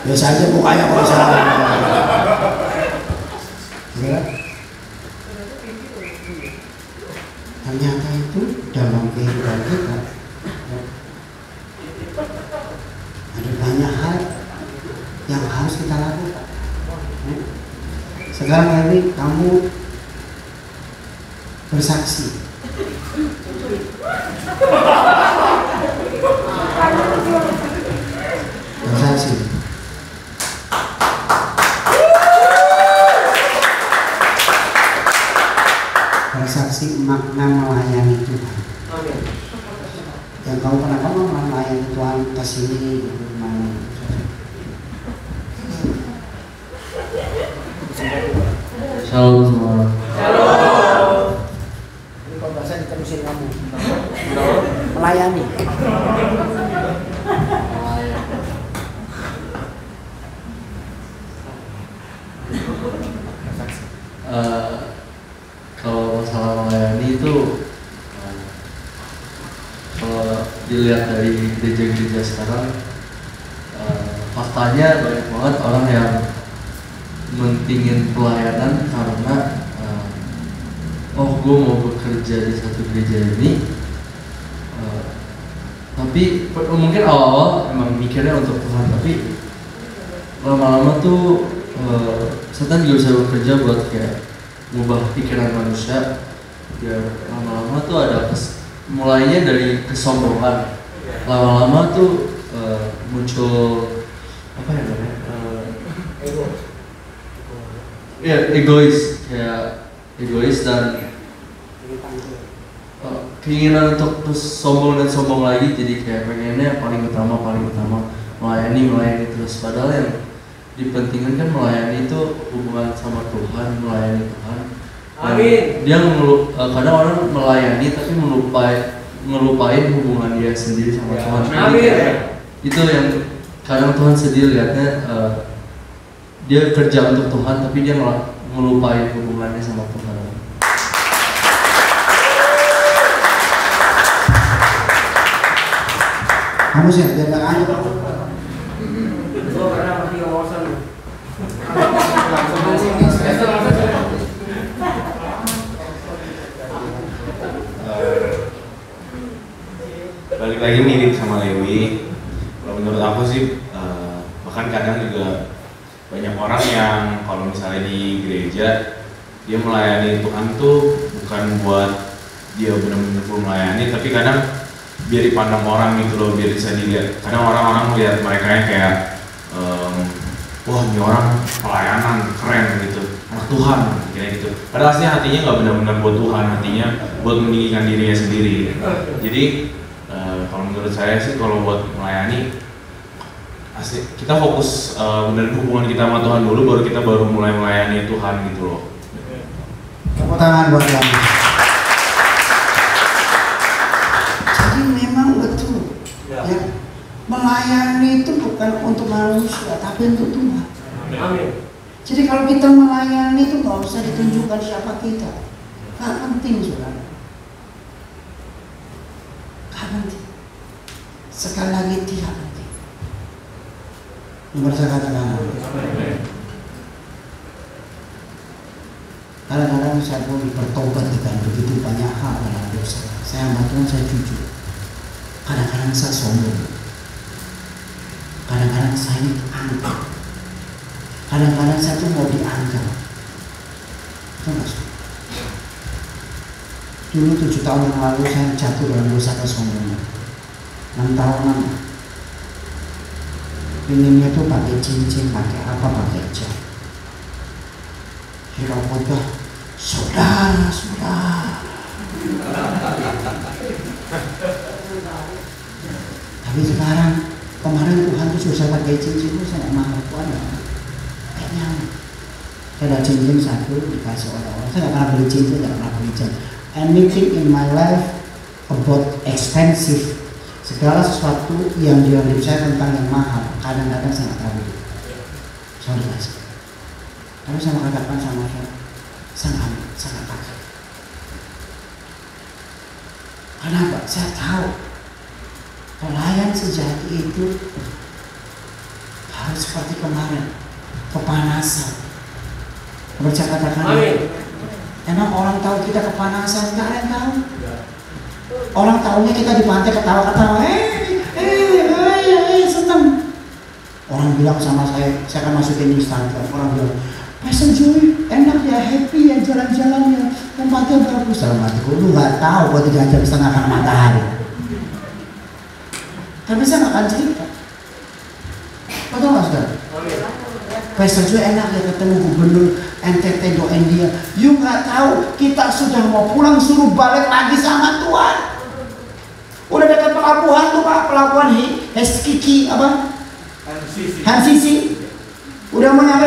Biasa aja bukanya kalau salah. Ternyata itu dalam kehidupan kita ada banyak hal yang harus kita lakukan. Sekarang ini kamu bersaksi. Bersaksi. Bersaksi makna melayani Tuhan. Amin. Dan kamu kenapa melayani Tuhan ke sini? Shalom semua. Shalom. Ini kalau bahasa diterusin kamu. Melayani. Kalau masalah melayani itu kalau dilihat dari gereja-gereja sekarang, faktanya banyak banget orang yang mentingin pelayanan karena gue mau bekerja di satu gereja ini, tapi mungkin awal-awal emang mikirnya untuk Tuhan, tapi lama-lama tuh setan juga bisa bekerja buat kayak mengubah pikiran manusia. Ya lama-lama tuh ada mulainya dari kesombongan, lama-lama tuh muncul apa ya namanya? Egois dan keinginan untuk terus sombong lagi, jadi kayak pengennya paling utama melayani terus, padahal yang dipentingkan kan melayani itu hubungan sama Tuhan, melayani Tuhan. Amin. Dia kadang orang melayani tapi ngelupain hubungan dia sendiri sama Tuhan. Amin. Itu yang kadang Tuhan sedih lihatnya, dia kerja untuk Tuhan tapi dia ngelupain hubungannya sama Tuhan. Kamu sih jangan aja. Gua pernah mati wawasan. Balik balik lagi mirip sama Lewi. Kalau menurut aku sih bahkan kadang juga banyak orang yang kalau misalnya di gereja dia melayani Tuhan tuh bukan buat dia benar-benar melayani, tapi kadang biar dipandang orang gitu loh, biar bisa dilihat. Kadang orang-orang melihat mereka yang kayak wah ini orang pelayanan keren gitu, anak Tuhan kayak gitu. Padahal aslinya hatinya nggak benar-benar buat Tuhan, hatinya buat meninggikan dirinya sendiri. Jadi kalau menurut saya sih kalau buat melayani asli kita fokus benerin hubungan kita sama Tuhan dulu, baru kita mulai melayani Tuhan gitu loh. Tepuk tangan buat kami. Jadi memang betul ya, melayani itu bukan untuk manusia tapi untuk Tuhan. Amin. Jadi kalau kita melayani itu nggak usah ditunjukkan siapa kita, nggak penting saudara, nggak penting. Sekali lagi tidak penting. Nomor saya katakan, kadang-kadang saya pun bertobat dengan begitu banyak hal dalam dosa. Saya sama Tuhan saya jujur. Kadang-kadang saya sombong. Kadang-kadang saya dianggap. Kadang-kadang saya tuh mau dianggap. Itu nggak suka. Dulu 7 tahun yang lalu saya jatuh dalam dosa kesombongan. 6 tahunan. Pinginnya tuh pakai cincin, pakai apa, pakai jam. Kira khotbah, saudara. Tapi sekarang, kemarin Tuhan tuh sudah saya pakai cincin itu saya nggak mau Tuhan ya. Kayaknya saya ada cincin satu dikasih orang-orang. Saya nggak pernah beli cincin, nggak pernah beli jam. Anything in my life about expensive, segala sesuatu yang di dalam hidup saya tentang yang mahal, kadang-kadang saya nggak tahu. Saya dikasih. Tapi saya katakan sama saya nggak pakai. Kenapa? Saya tahu pelayan sejati itu harus seperti kemarin, kepanasan. Baca katakan. Emang orang tahu kita kepanasan? Nggak ada yang tahu. Orang tahunya kita di pantai ketawa-ketawa, seneng. Orang bilang sama saya akan masukin Instagram. Orang bilang, Pastor Joy, enak ya, happy ya, jalan-jalan ya, tempatnya bagus. Dalam hatiku, lu nggak tahu gua 3 jam setengah karena matahari. Tapi saya nggak akan cerita. Betul nggak saudara? Pastor Joy enak ya ketemu gubernur NTT doain dia. You nggak tahu kita sudah mau pulang suruh balik lagi sama Tuhan. Udah dekat pelabuhan tuh Pak, pelabuhan Heskiki apa? Hansisi. Udah mau nyampe,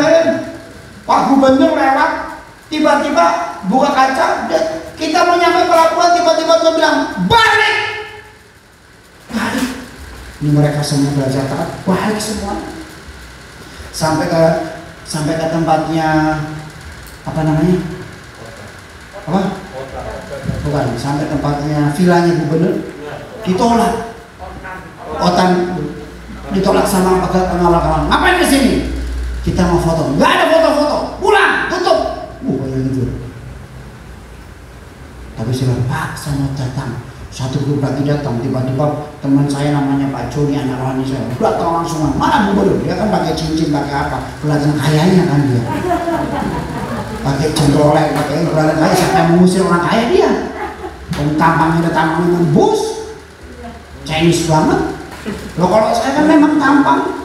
Pak Gubernur lewat, tiba-tiba buka kaca, kita mau nyampe pelabuhan, tiba-tiba dia bilang balik. Ini mereka semua belajar taat, balik semua. Sampai ke tempatnya apa namanya? Apa? Bukan, sampai tempatnya vilanya gubernur. Ditolak. Ditolak sama pengawal-pengawal. Ngapain di sini? Kita mau foto. Nggak ada foto-foto. Pulang, tutup. Kayak gitu. Tapi saya Pak, saya mau datang. Satu grup lagi datang, tiba-tiba teman saya namanya Pak Joni, anak rohani saya, datang langsung, mana gubernur? Dia kan pakai cincin, pakai apa? Kelihatan kayanya kan dia. Pakai jendolek, pakai kelihatan kaya. Siapa yang mengusir orang kaya dia? Tampangnya udah tampang nembus, Chinese banget. Loh kalau saya kan memang tampang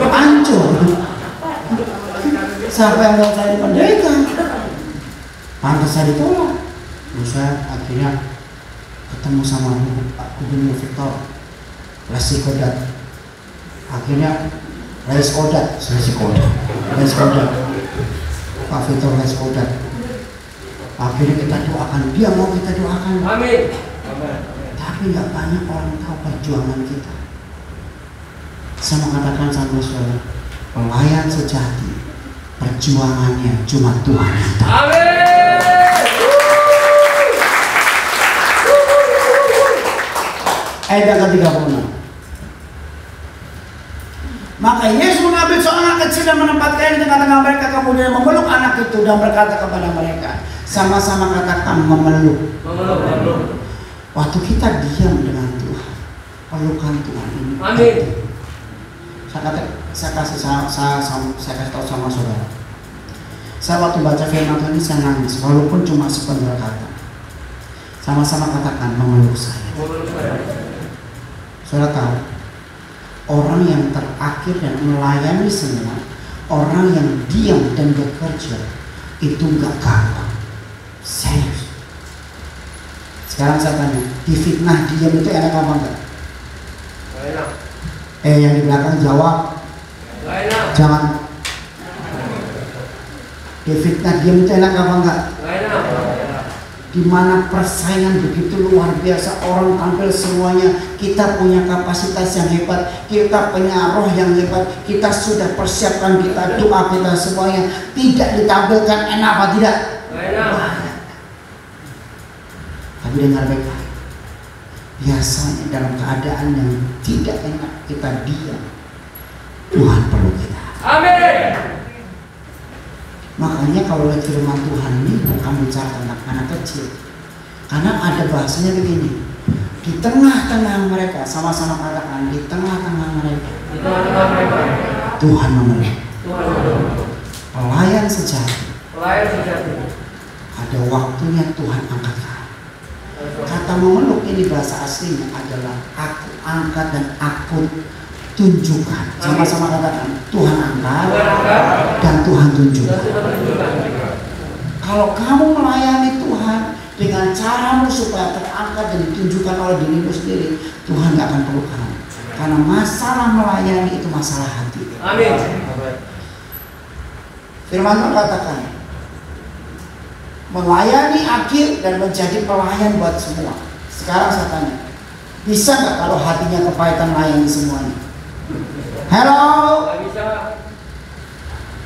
hancur. Siapa yang mau cari pendeta? Pantas saya ditolak. Terus saya akhirnya ketemu sama Pak Gubernur Victor Leskodat. Akhirnya Leskodat Pak Victor Leskodat. Akhirnya kita doakan, dia mau kita doakan. Amin. Tapi nggak banyak orang tahu perjuangan kita. Saya mengatakan sama saudara, pelayan sejati perjuangannya cuma Tuhan yang tahu. Amin. Ayat yang ke-36. Maka Yesus mengambil seorang anak kecil dan menempatkannya di tengah-tengah mereka, kemudian memeluk anak itu dan berkata kepada mereka, sama-sama katakan memeluk. Waktu kita diam dengan Tuhan, pelukan Tuhan ini. Amin. Saya kasih tahu sama saudara. Saya waktu baca firman Tuhan ini saya nangis, walaupun cuma sepenggal kata. Sama-sama katakan memeluk saya. Saudara tahu, orang yang terakhir dan melayani semua, orang yang diam dan bekerja, itu gak gampang. Serius. Sekarang saya tanya, difitnah diam itu enak apa enggak? Enak. Yang di belakang jawab. Enak. Jangan. Difitnah diam itu enak apa enggak? Enak. Di mana persaingan begitu luar biasa, orang tampil semuanya, kita punya kapasitas yang hebat, kita punya roh yang hebat, kita sudah persiapkan, kita doa kita semuanya, tidak ditampilkan enak apa tidak? Enak. Tapi dengar baik-baik, biasanya dalam keadaan yang tidak enak kita diam, Tuhan perlu kita. Amin. Makanya kalau lihat firman Tuhan ini bukan bicara tentang anak kecil, karena ada bahasanya begini, di tengah-tengah mereka, sama-sama katakan, di tengah-tengah mereka Di tengah-tengah mereka. Tuhan memeluk. Tuhan memeluk. Pelayan sejati, Pelayan sejati. ada waktunya Tuhan angkat kamu. Kata memeluk ini bahasa aslinya adalah aku angkat dan aku tunjukkan. Sama-sama katakan, Tuhan angkat dan Tuhan tunjukkan. Kalau kamu melayani Tuhan dengan caramu supaya terangkat dan ditunjukkan oleh dirimu sendiri, Tuhan gak akan perlu kamu. Karena masalah melayani itu masalah hati. Amin. Firman Tuhan katakan, melayani akhir dan menjadi pelayan buat semua. Sekarang saya tanya, bisa gak kalau hatinya kepahitan melayani semuanya? Halo, Gak bisa.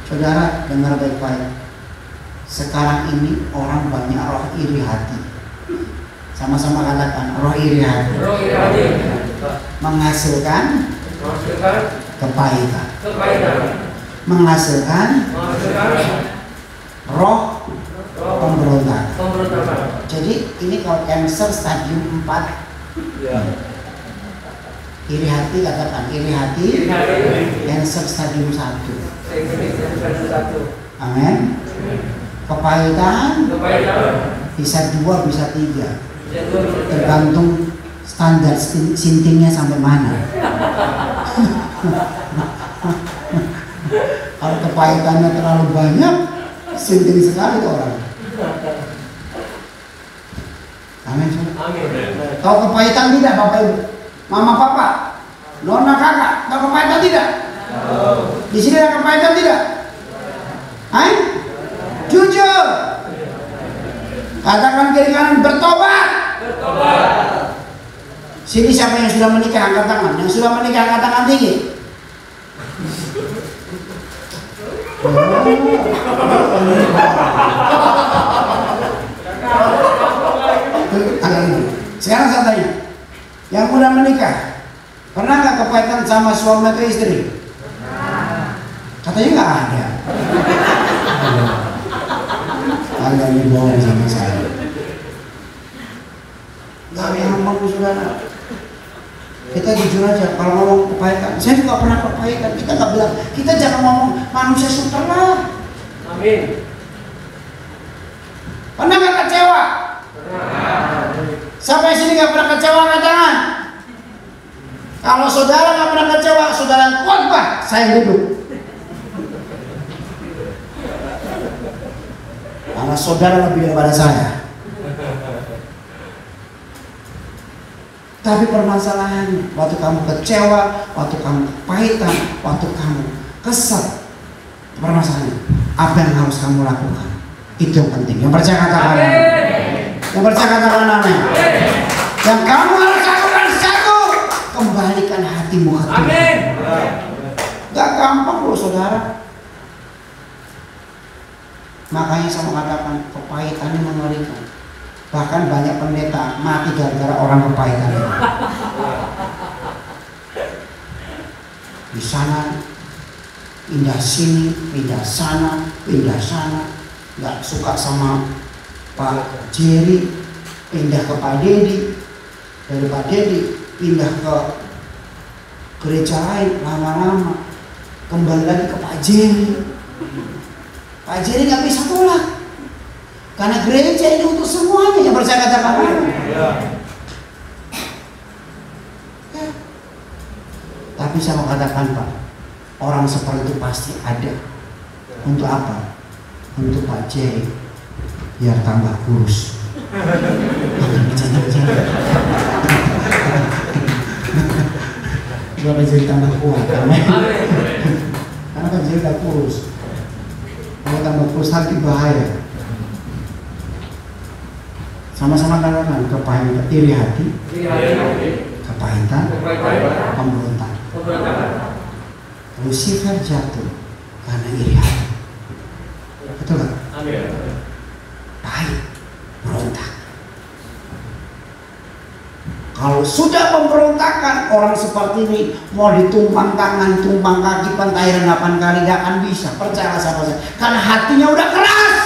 saudara dengar baik-baik. Sekarang ini orang banyak roh iri hati. Sama-sama katakan, roh iri hati Roh iri hati. menghasilkan Menghasilkan kepahitan, kepahitan. menghasilkan Menghasilkan roh pemberontakan. pemberontakan. Jadi ini kalau cancer stadium 4, Ya. iri hati katakan, iri hati, Iri hati. cancer stadium 1. Satu. Amin. Kepahitan Kepahitan. bisa 2 bisa 3, Yang dua bisa. tergantung standar sintingnya sampai mana. Kalau kepahitannya terlalu banyak, sinting sekali tuh orang. Amin. Amin. Tahu kepahitan tidak Bapak Ibu? Mama Papa, Nona Kakak, tahu kepahitan tidak? Di sini ada kepahitan tidak? Hai? Jujur. Katakan kiri kanan, bertobat. Bertobat. Sini siapa yang sudah menikah angkat tangan? Yang sudah menikah angkat tangan tinggi. Sekarang saya tanya, yang udah menikah, pernah nggak kepahitan sama suami atau istri? Katanya nggak ada. Anda dibohong sama saya. Nggak ngomong saudara. Kita jujur aja, kalau ngomong kepahitan, saya juga pernah kepahitan. Kita nggak bilang, kita jangan ngomong manusia super lah. Amin. Pernah nggak kecewa? Sampai sini nggak pernah kecewa, angkat tangan. Kalau saudara nggak pernah kecewa, saudara yang kuat bah, saya yang duduk. Karena saudara lebih daripada saya. Tapi permasalahannya, waktu kamu kecewa, waktu kamu kepahitan, waktu kamu kesal, permasalahannya, apa yang harus kamu lakukan? Itu yang penting. Yang percaya katakan amin. Yang percaya katakan amin. Yang kamu harus lakukan satu, kembalikan hatimu ke Tuhan. Amin. Gak gampang loh saudara. Makanya saya mengatakan kepahitan ini mengerikan. Bahkan banyak pendeta mati gara-gara orang kepahitan itu. Di sana pindah sini, pindah sana, pindah sana. Gak suka sama Pak Jerry, pindah ke Pak Dedi. Dari Pak Dedi pindah ke gereja lain, lama-lama kembali lagi ke Pak Jerry. Pak Jerry nggak bisa tolak, karena gereja ini untuk semuanya. Yang percaya katakan amin. Ya. Tapi saya mau katakan Pak, orang seperti itu pasti ada. Untuk apa? Untuk Pak Jerry, biar tambah kurus. Biar jadi tambah kuat. Karena kan jadi tak kurus. Kalau tambah kurus hati bahaya. Sama-sama katakan kepahitan, iri hati, kepahitan, pemberontak. Lucifer jatuh karena iri hati. Betul kan? Pahit, berontak. Kalau sudah pemberontakan, orang seperti ini mau ditumpang tangan, tumpang kaki, pentairan 8 kali gak akan bisa. Percayalah sama saya, karena hatinya udah keras.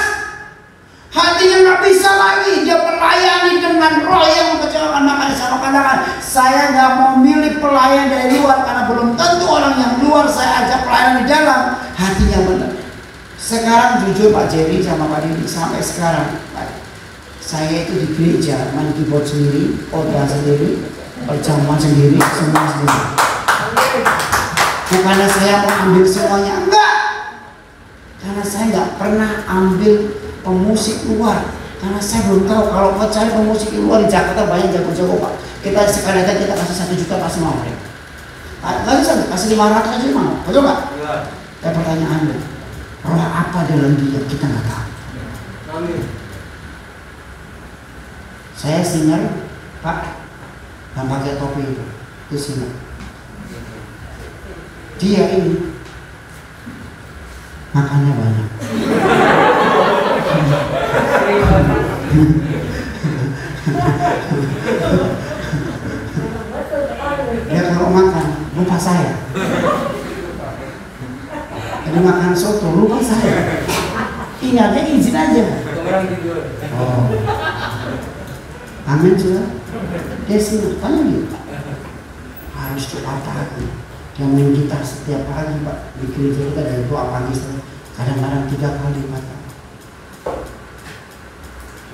Hatinya nggak bisa lagi, dia melayani dengan roh yang mengecewakan. Makanya saya katakan, saya nggak mau milih pelayan dari luar, karena belum tentu orang yang luar saya ajak pelayan di dalam hatinya benar. Sekarang jujur Pak Jerry sama Pak Didi, sampai sekarang saya itu di gereja main keyboard sendiri, khotbah sendiri, perjamuan sendiri, semua sendiri. Bukannya saya mau ambil semuanya, enggak. Karena saya nggak pernah ambil pemusik luar, karena saya belum tahu. Kalau mau cari pemusik luar di Jakarta banyak jago-jago Pak. Kita sekali aja kita kasih 1 juta pasti mau mereka. Nggak bisa, kasih 500 aja mau, betul Pak? Ya. Saya pertanyaan Anda, roh apa dalam dia kita nggak tahu. Amin. Saya singer Pak, yang pakai topi itu singer. Dia ini makannya banyak. Dia kalau makan lupa saya. Jadi makan soto lupa saya. Ingatnya izin aja. Oh. Amin sudah. Dia sini tanya dia. Harus cepat pagi. Dia main gitar setiap pagi Pak. Di gereja kita dari doa pagi kadang-kadang 3 kali Pak.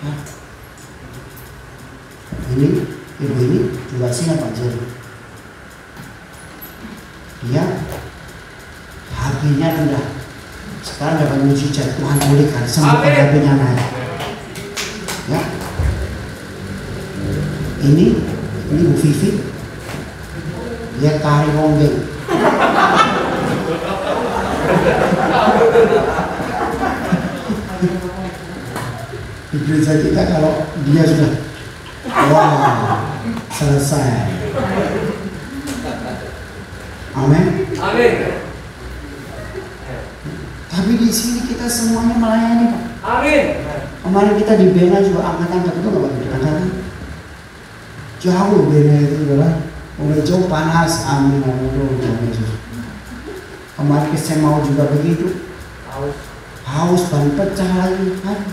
Ya. Ini ibu ini juga sini Pak Jerry. Dia hatinya rendah. Sekarang dapat mujizat, Tuhan pulihkan semua hatinya naik. Ya. Ini Bu Vivi, dia tari ronggeng. Di gereja kita kalau dia sudah, wah, selesai. Amin. Amin. Tapi di sini kita semuanya melayani Pak. Amin. Kemarin kita di Bena juga angkat-angkat, itu nggak Pak? Angkatan. Jauh beda itu adalah mulai jauh panas. Amin. Yesus. Kemarin saya mau juga begitu, haus ban pecah lagi kan,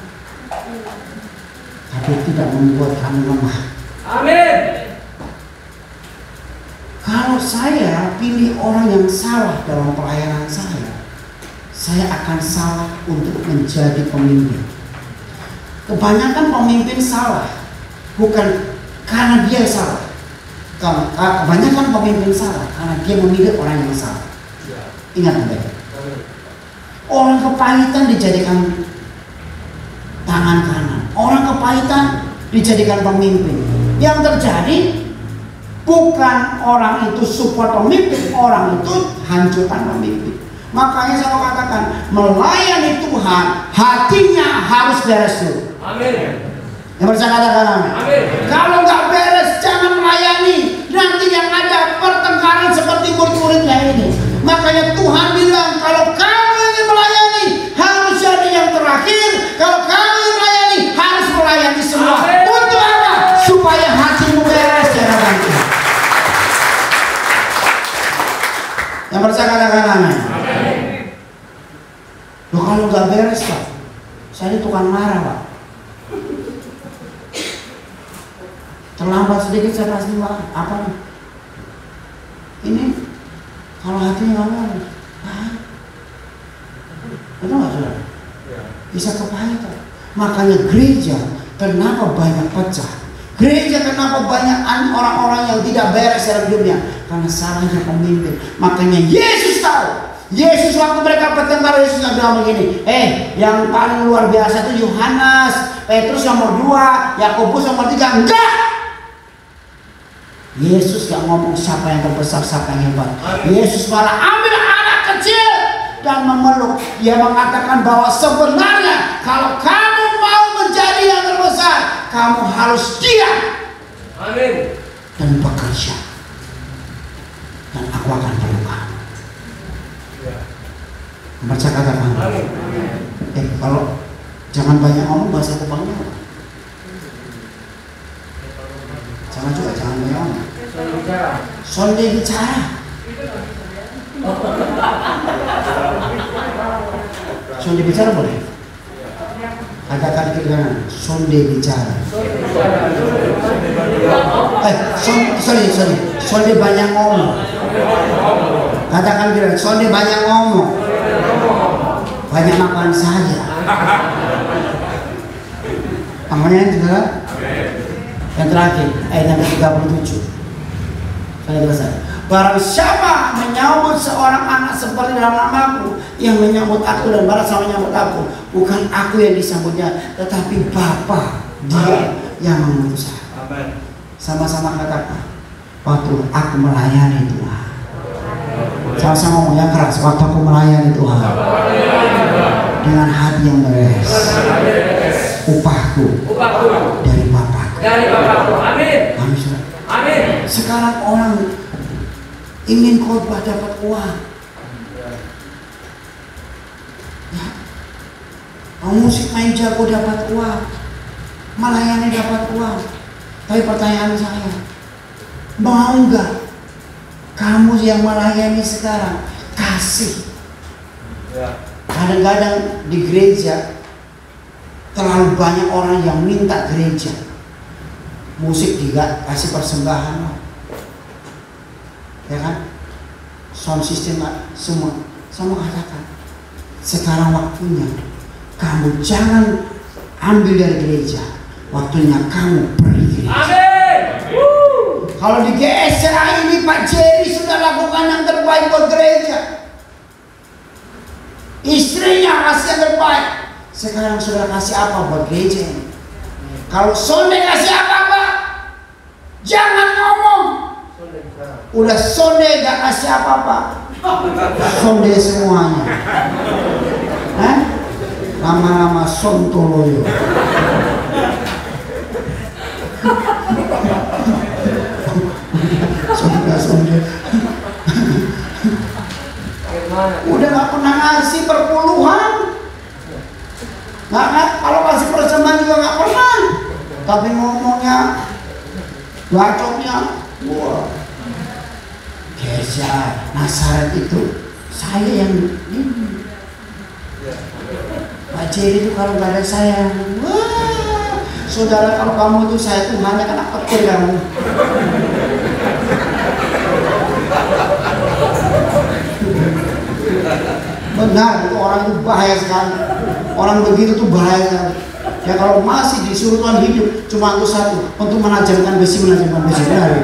tapi tidak membuat kami lemah. Amin. Kalau saya pilih orang yang salah dalam pelayanan saya akan salah untuk menjadi pemimpin. Kebanyakan pemimpin salah bukan karena dia salah. Kebanyakan pemimpin salah karena dia memilih orang yang salah. Ingat baik. Orang kepahitan dijadikan tangan kanan. Orang kepahitan dijadikan pemimpin. Yang terjadi bukan orang itu support pemimpin, orang itu hancurkan pemimpin. Makanya saya mau katakan, melayani Tuhan hatinya harus beres dulu. Amin. Yang percaya katakan amin. Kalau nggak beres jangan melayani. Nanti yang ada pertengkaran seperti murid-muridnya ini. Makanya Tuhan bilang kalau kamu ingin melayani harus jadi yang terakhir. Kalau kamu ingin melayani harus melayani semua. Untuk apa? Supaya hatimu beres ya nanti. Yang percaya katakan amin. Loh kalau nggak beres Pak, saya ini tukang marah Pak. Terlambat sedikit saya pasti marah. Apa nih? Ini kalau hatinya ngomong, betul nggak saudara? Bisa kepahitan. Makanya gereja kenapa banyak pecah? Gereja kenapa banyak orang-orang yang tidak beres dalam hidupnya? Karena salahnya pemimpin. Makanya Yesus tahu. Yesus waktu mereka bertengkar, Yesus bilang begini, yang paling luar biasa itu Yohanes, Petrus nomor 2, Yakobus nomor 3. Enggak! Yesus gak ngomong siapa yang terbesar, siapa yang hebat. Yesus malah ambil anak kecil dan memeluk. Dia mengatakan bahwa sebenarnya kalau kamu mau menjadi yang terbesar, kamu harus diam. Amin. Dan bekerja. Dan aku akan perlu kamu. Baca katakan. Kalau jangan banyak ngomong, bahasa Kupangnya apa? Jangan juga, jangan banyak ngomong. Sonde bicara. Sonde bicara boleh? Katakan kiri kanan. Sonde bicara. Sorry. Sonde banyak ngomong. Katakan kiri kanan. Sonde banyak ngomong. Banyak makan saja. Amin, saudara. Yang terakhir, ayat yang ke-37. Saya selesai. Barang siapa menyambut seorang anak seperti dalam namaku, yang menyambut aku, dan barang siapa menyambut aku, bukan aku yang disambutnya, tetapi Bapa Dia yang mengutus aku. Sama-sama katakan, waktu aku melayani Tuhan. Sama-sama ngomong yang keras, waktu aku melayani Tuhan dengan hati yang beres, upahku dari Bapakku. Amin. Amin. Sekarang orang ingin khotbah dapat uang, ya. Musik main jago dapat uang, melayani dapat uang. Tapi pertanyaan saya, mau nggak kamu yang melayani sekarang kasih? Kadang-kadang di gereja terlalu banyak orang yang minta gereja musik juga kasih persembahan, ya kan? Sound system semua. Sama katakan, sekarang waktunya kamu jangan ambil dari gereja, waktunya kamu pergi gereja. Amin. Kalau di GSA ini Pak Jerry sudah lakukan yang terbaik buat gereja. Istrinya kasih yang terbaik. Sekarang sudah kasih apa buat gereja ini? Kalau sonde kasih apa-apa, jangan ngomong. Udah sonde gak kasih apa-apa, sonde semuanya. Lama-lama sontoloyo. Sonde. Udah gak pernah ngasih perpuluhan. Nggak, kalau kasih persembahan juga gak pernah. Tapi ngomongnya, bacotnya, wah, gereja Nazaret itu saya yang ini. Pak Jerry itu kalau gak ada saya, wah, saudara, kalau kamu itu saya Tuhan akan petir kamu. Benar, itu orang itu bahaya sekali. Orang begitu tuh bahaya sekali. Ya kalau masih disuruh Tuhan hidup cuma untuk satu, untuk menajamkan besi. Benar.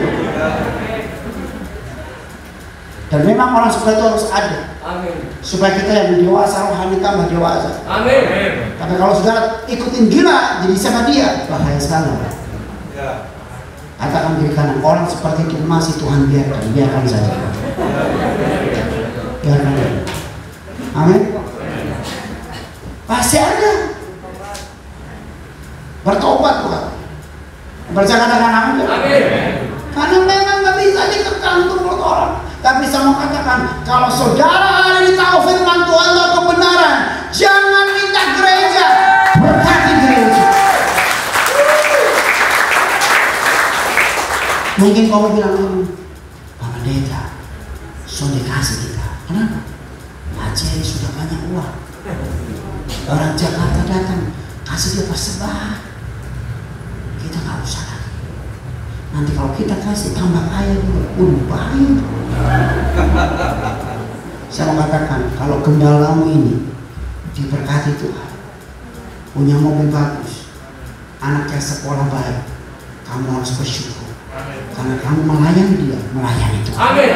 Dan memang orang seperti itu harus ada. Amin. Supaya kita yang dewasa rohani tambah dewasa. Amin. Tapi kalau saudara ikutin gila jadi sama dia, bahaya sekali. Katakan kiri kanan, orang seperti itu masih Tuhan biarkan saja. Biarkan. Amin. Pasti ada. Bertobat Tuhan. Baca katakan amin. Karena memang nggak bisa dikekang untuk mulut orang. Tapi saya mau katakan, kalau saudara ada di tahu firman Tuhan atau kebenaran, jangan minta gereja, berkati gereja. Mungkin kamu bilang, Pak Pendeta, sudah kasih kita. Kenapa? Pak Jerry sudah banyak uang. Orang Jakarta datang, kasih dia persembahan. Kita nggak usah lagi. Nanti kalau kita kasih tambah kaya dulu, bahaya. Saya mau katakan, kalau gembalamu ini diberkati Tuhan, punya mobil bagus, anaknya sekolah baik, kamu harus bersyukur. Karena kamu melayani dia, melayani Tuhan. Amin.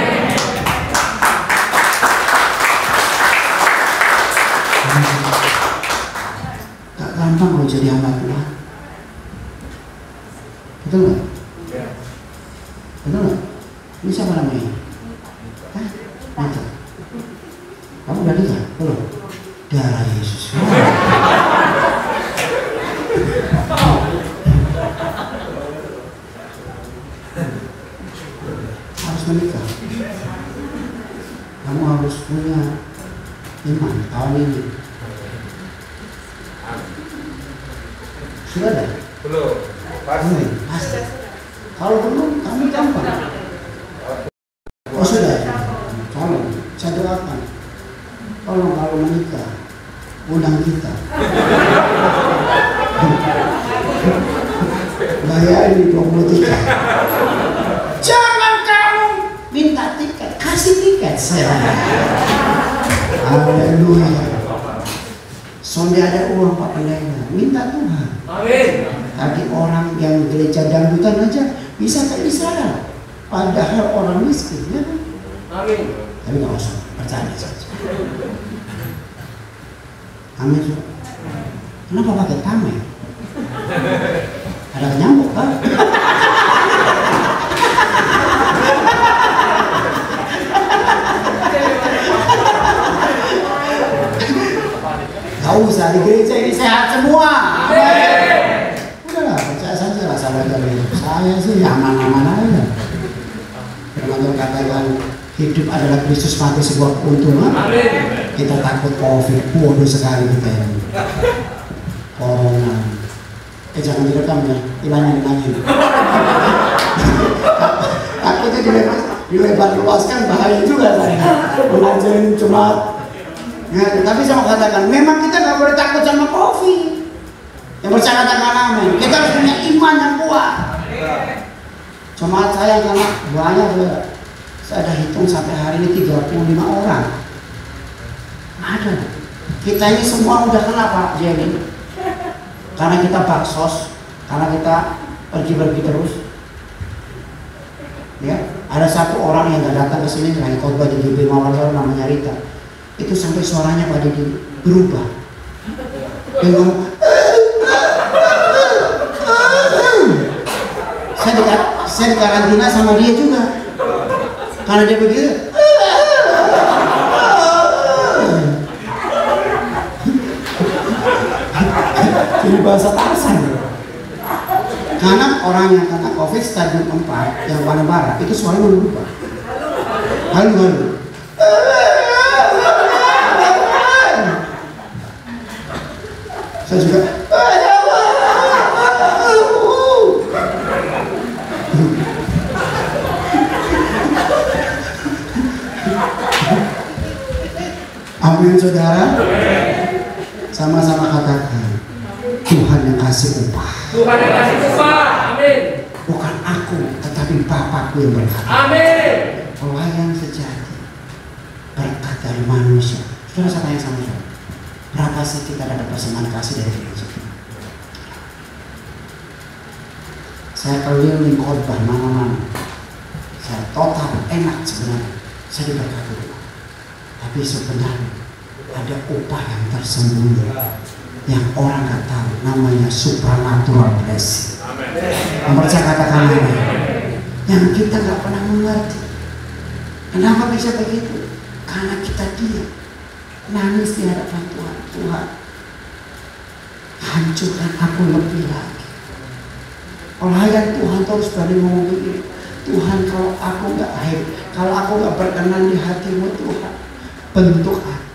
Gak gampang loh jadi hamba Tuhan. Betul nggak? Betul nggak? Ini siapa namanya? Hah? Mantap. Kamu udah lihat? Belum? Darah Yesus. Harus menikah. Kamu harus punya iman tahun ini. Sudah ada? Belum. Pasti. Kalau belum, kami gampang. Oh sudah. Tolong, saya doakan. Tolong kalau menikah, undang kita. Bayar ini 20 tiket. Jangan kamu minta tiket, kasih tiket saya. Haleluya. Sonde ada uang Pak Pendeta, minta Tuhan. Amin. Tadi orang yang gereja dangdutan aja bisa ke Israel, padahal orang miskin, ya kan? Amin. Tapi nggak usah, percaya saja. Amin. Kenapa pakai tameng? Ada nyamuk kan? Gak usah, di gereja ini sehat semua. Amin. Udahlah, percaya saja lah sahabat kalian. Saya sih aman-aman aja. Firman katakan hidup adalah Kristus mati sebuah keuntungan. Amin. Kita takut COVID, bodoh sekali kita ini. Corona. Jangan direkam ya, hilangin. Takutnya dilebar luaskan, bahaya juga saya. Mengajarin cuma. Ya, tapi saya mau katakan, memang kita nggak boleh takut sama COVID. Yang percaya katakan amin. Kita harus punya iman yang kuat. Cuma saya karena banyak, saya ada hitung sampai hari ini 35 orang. Ada. Kita ini semua udah kena Pak Jenny. Karena kita baksos, karena kita pergi-pergi terus. Ya, ada satu orang yang nggak datang ke sini lagi khotbah di GB Mawar namanya Rita. Itu sampai suaranya pada berubah. Dia ngomong, saya dikarantina sama dia juga. Karena dia begitu. Jadi bahasa Tarsan. Karena orang yang kena COVID stadium 4 yang paling parah itu suaranya berubah. Halo. Saya juga amin saudara. Sama-sama katakan Tuhan yang kasih upah. Tuhan yang kasih upah. Amin. Bukan aku, tetapi Bapakku yang berkata. Amin. Pelayan sejati berkat dari manusia. Saudara, saya tanya sama saudara, berapa sih kita dapat persembahan kasih dari gereja? Saya keliling khotbah mana-mana, saya total enak sebenarnya, saya diberkati Tuhan. Tapi sebenarnya ada upah yang tersembunyi yang orang nggak tahu, namanya supernatural blessing. Yang percaya katakan amin. Yang kita nggak pernah mengerti. Kenapa bisa begitu? Karena kita diam, nangis di hadapan Tuhan. Tuhan, hancurkan aku lebih lagi. Pelayan Tuhan terus berani ngomong begini, Tuhan kalau aku nggak berkenan di hatimu Tuhan, bentuk aku.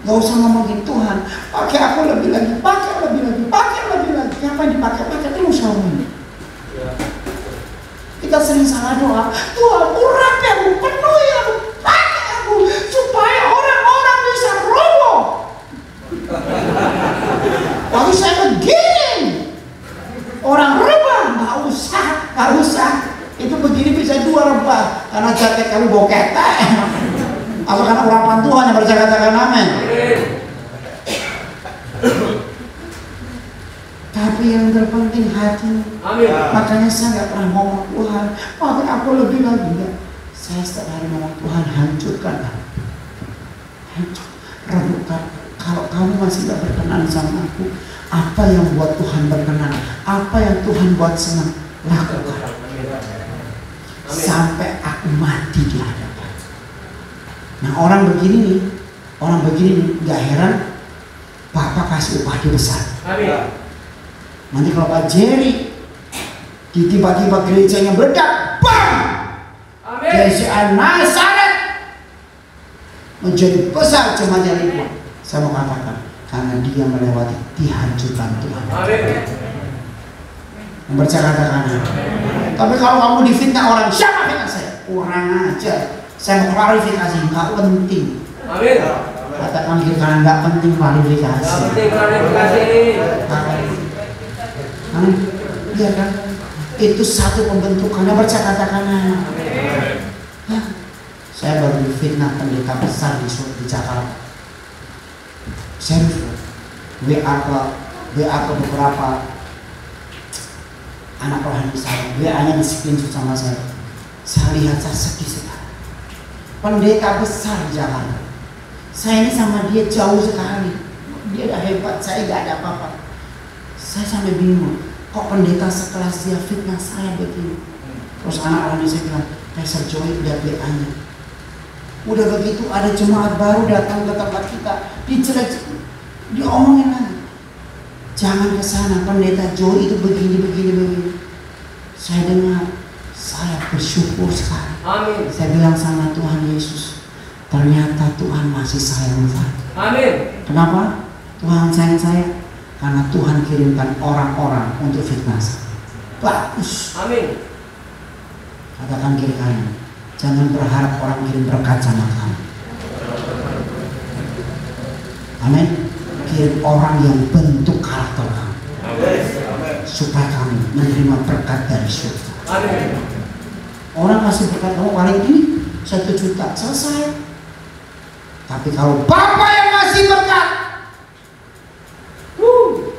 Gak usah ngomongin Tuhan, pakai aku lebih lagi, pakai lebih lagi, pakai lebih lagi. Apa yang dipakai terus ngomongin. Kita sering salah doa, Tuhan urapi aku, penuhi aku, pakai aku supaya orang-orang bisa roboh. Lalu saya begini, orang rebah, nggak usah. Itu begini bisa 2 rebah karena jaket kamu bau ketek atau karena urapan Tuhan yang percaya katakan amin. Tapi yang terpenting hati. Amin. Makanya saya nggak pernah ngomong Tuhan, pakai aku lebih lagi enggak. Saya setiap hari ngomong Tuhan, hancurkan aku. Hancur, remukkan. Kalau kamu masih nggak berkenan sama aku, apa yang buat Tuhan berkenan, apa yang Tuhan buat senang, lakukan. Sampai aku mati di hadapan. Nah orang begini nih, nggak heran Bapak kasih upah dia besar. Amin. Nanti kalau Pak Jerry tiba-tiba gerejanya meledak, bam! Amin. GCA Nazaret menjadi besar jemaatnya ribuan. Saya mau katakan, karena dia melewati dihancurkan Tuhan. Amin. Mempercaya katakan. Tapi kalau kamu difitnah orang, siapa fitnah saya? Kurang aja. Saya mau klarifikasi, nggak penting. Amin. Katakan kiri kanan, nggak penting klarifikasi. Yang penting klarifikasi. Iya kan? Itu satu pembentukannya, percaya katakan. Ya. Saya baru difitnah pendeta besar di Jakarta. Serius, WA ke beberapa anak rohani saya, WA-nya di-screenshot sama saya. Saya lihat, saya sedih sekali. Pendeta besar di Jakarta. Saya ini sama dia jauh sekali. Dia udah hebat, saya gak ada apa-apa. Saya sampai bingung, kok pendeta sekelas dia fitnah saya begini. Terus anak rohani saya bilang, Pastor Joy lihat WA-nya. Udah begitu ada jemaat baru datang ke tempat kita, dijelek, diomongin lagi. Jangan ke sana, pendeta Joy itu begini. Saya dengar, saya bersyukur sekali. Amin. Saya bilang sama Tuhan Yesus, ternyata Tuhan masih sayang saya. Amin. Kenapa? Tuhan sayang saya karena Tuhan kirimkan orang-orang untuk fitnah saya. Bagus. Amin. Katakan kiri kanan, jangan berharap orang kirim berkat sama kamu. Amin. Kirim orang yang bentuk karakter kamu, supaya kamu menerima berkat dari surga. Amin. Orang kasih berkat kamu paling ini 1 juta, selesai. Tapi kalau Bapak yang ngasih berkat,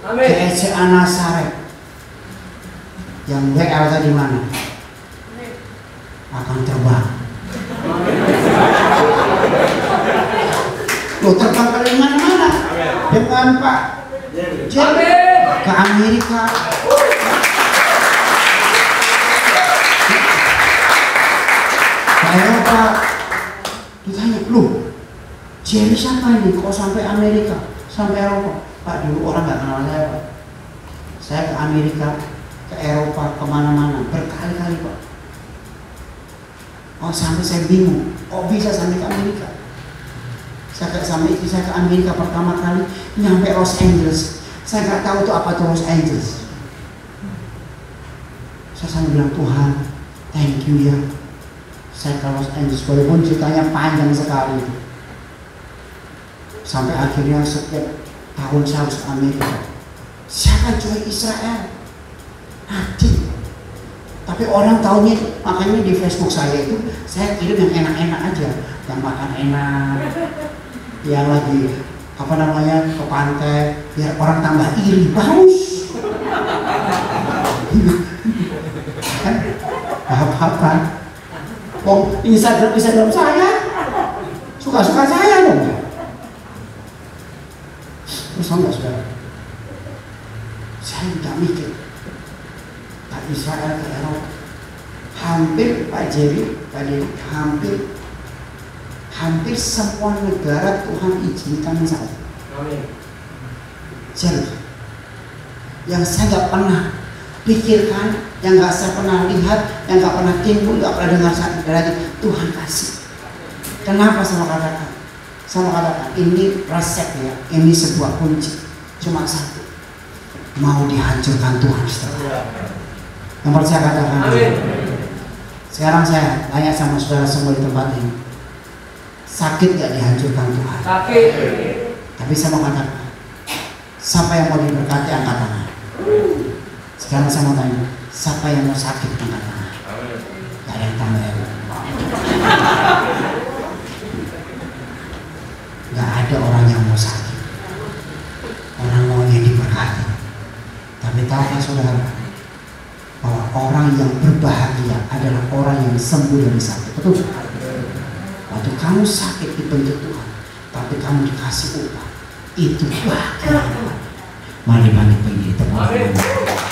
Amin. GCA Nazaret, yang WL tadi mana? Akan terbang. Lo terbang ke mana-mana dengan Pak Jerry ke Amerika. Ke Eropa. Ditanya, loh Jerry siapa ini kok sampai Amerika, sampai Eropa? Pak, dulu orang nggak kenal saya Pak. Saya ke Amerika, ke Eropa, kemana-mana berkali-kali Pak. Oh sampai saya bingung, kok bisa sampai ke Amerika? Saya sampai istri saya ke Amerika pertama kali, nyampe Los Angeles. Saya nggak tahu tuh apa tuh Los Angeles. Saya sampai bilang, Tuhan, thank you ya. Saya ke Los Angeles, walaupun ceritanya panjang sekali. Sampai akhirnya setiap tahun saya harus ke Amerika. Siapa Joy Israel? Adik. Tapi orang tahunya, makanya di Facebook saya itu saya kirim yang enak-enak aja, yang makan enak, yang lagi apa namanya ke pantai, biar orang tambah iri, bagus. Kan? Apa-apa? Oh, Instagram saya, suka-suka saya dong. Terus enggak saudara? Saya tidak mikir. Pak Israel ke Eropa, hampir Pak Jerry, hampir semua negara Tuhan izinkan saya. Amin. Serius. Yang saya nggak pernah pikirkan, yang nggak saya pernah lihat, yang nggak pernah timbul, nggak pernah dengar saat berarti Tuhan kasih. Kenapa sama katakan? Sama katakan ini resepnya, ini sebuah kunci, cuma satu, mau dihancurkan Tuhan setelah. Yang percaya katakan. Amin. Sekarang saya tanya sama saudara semua di tempat ini, sakit gak dihancurkan Tuhan? Sakit. Tapi saya mau katakan, siapa yang mau diberkati angkat tangan. Sekarang saya mau tanya, siapa yang mau sakit angkat tangan. Gak ada yang tambah ya. Gak ada orang yang mau sakit, orang maunya diberkati. Tapi tahukah saudara bahwa orang yang berbahagia adalah orang yang sembuh dari sakit? Betul? Waktu kamu sakit dibentuk Tuhan, tapi kamu dikasih upah, itu bahagia. Mari balik pergi teman-teman.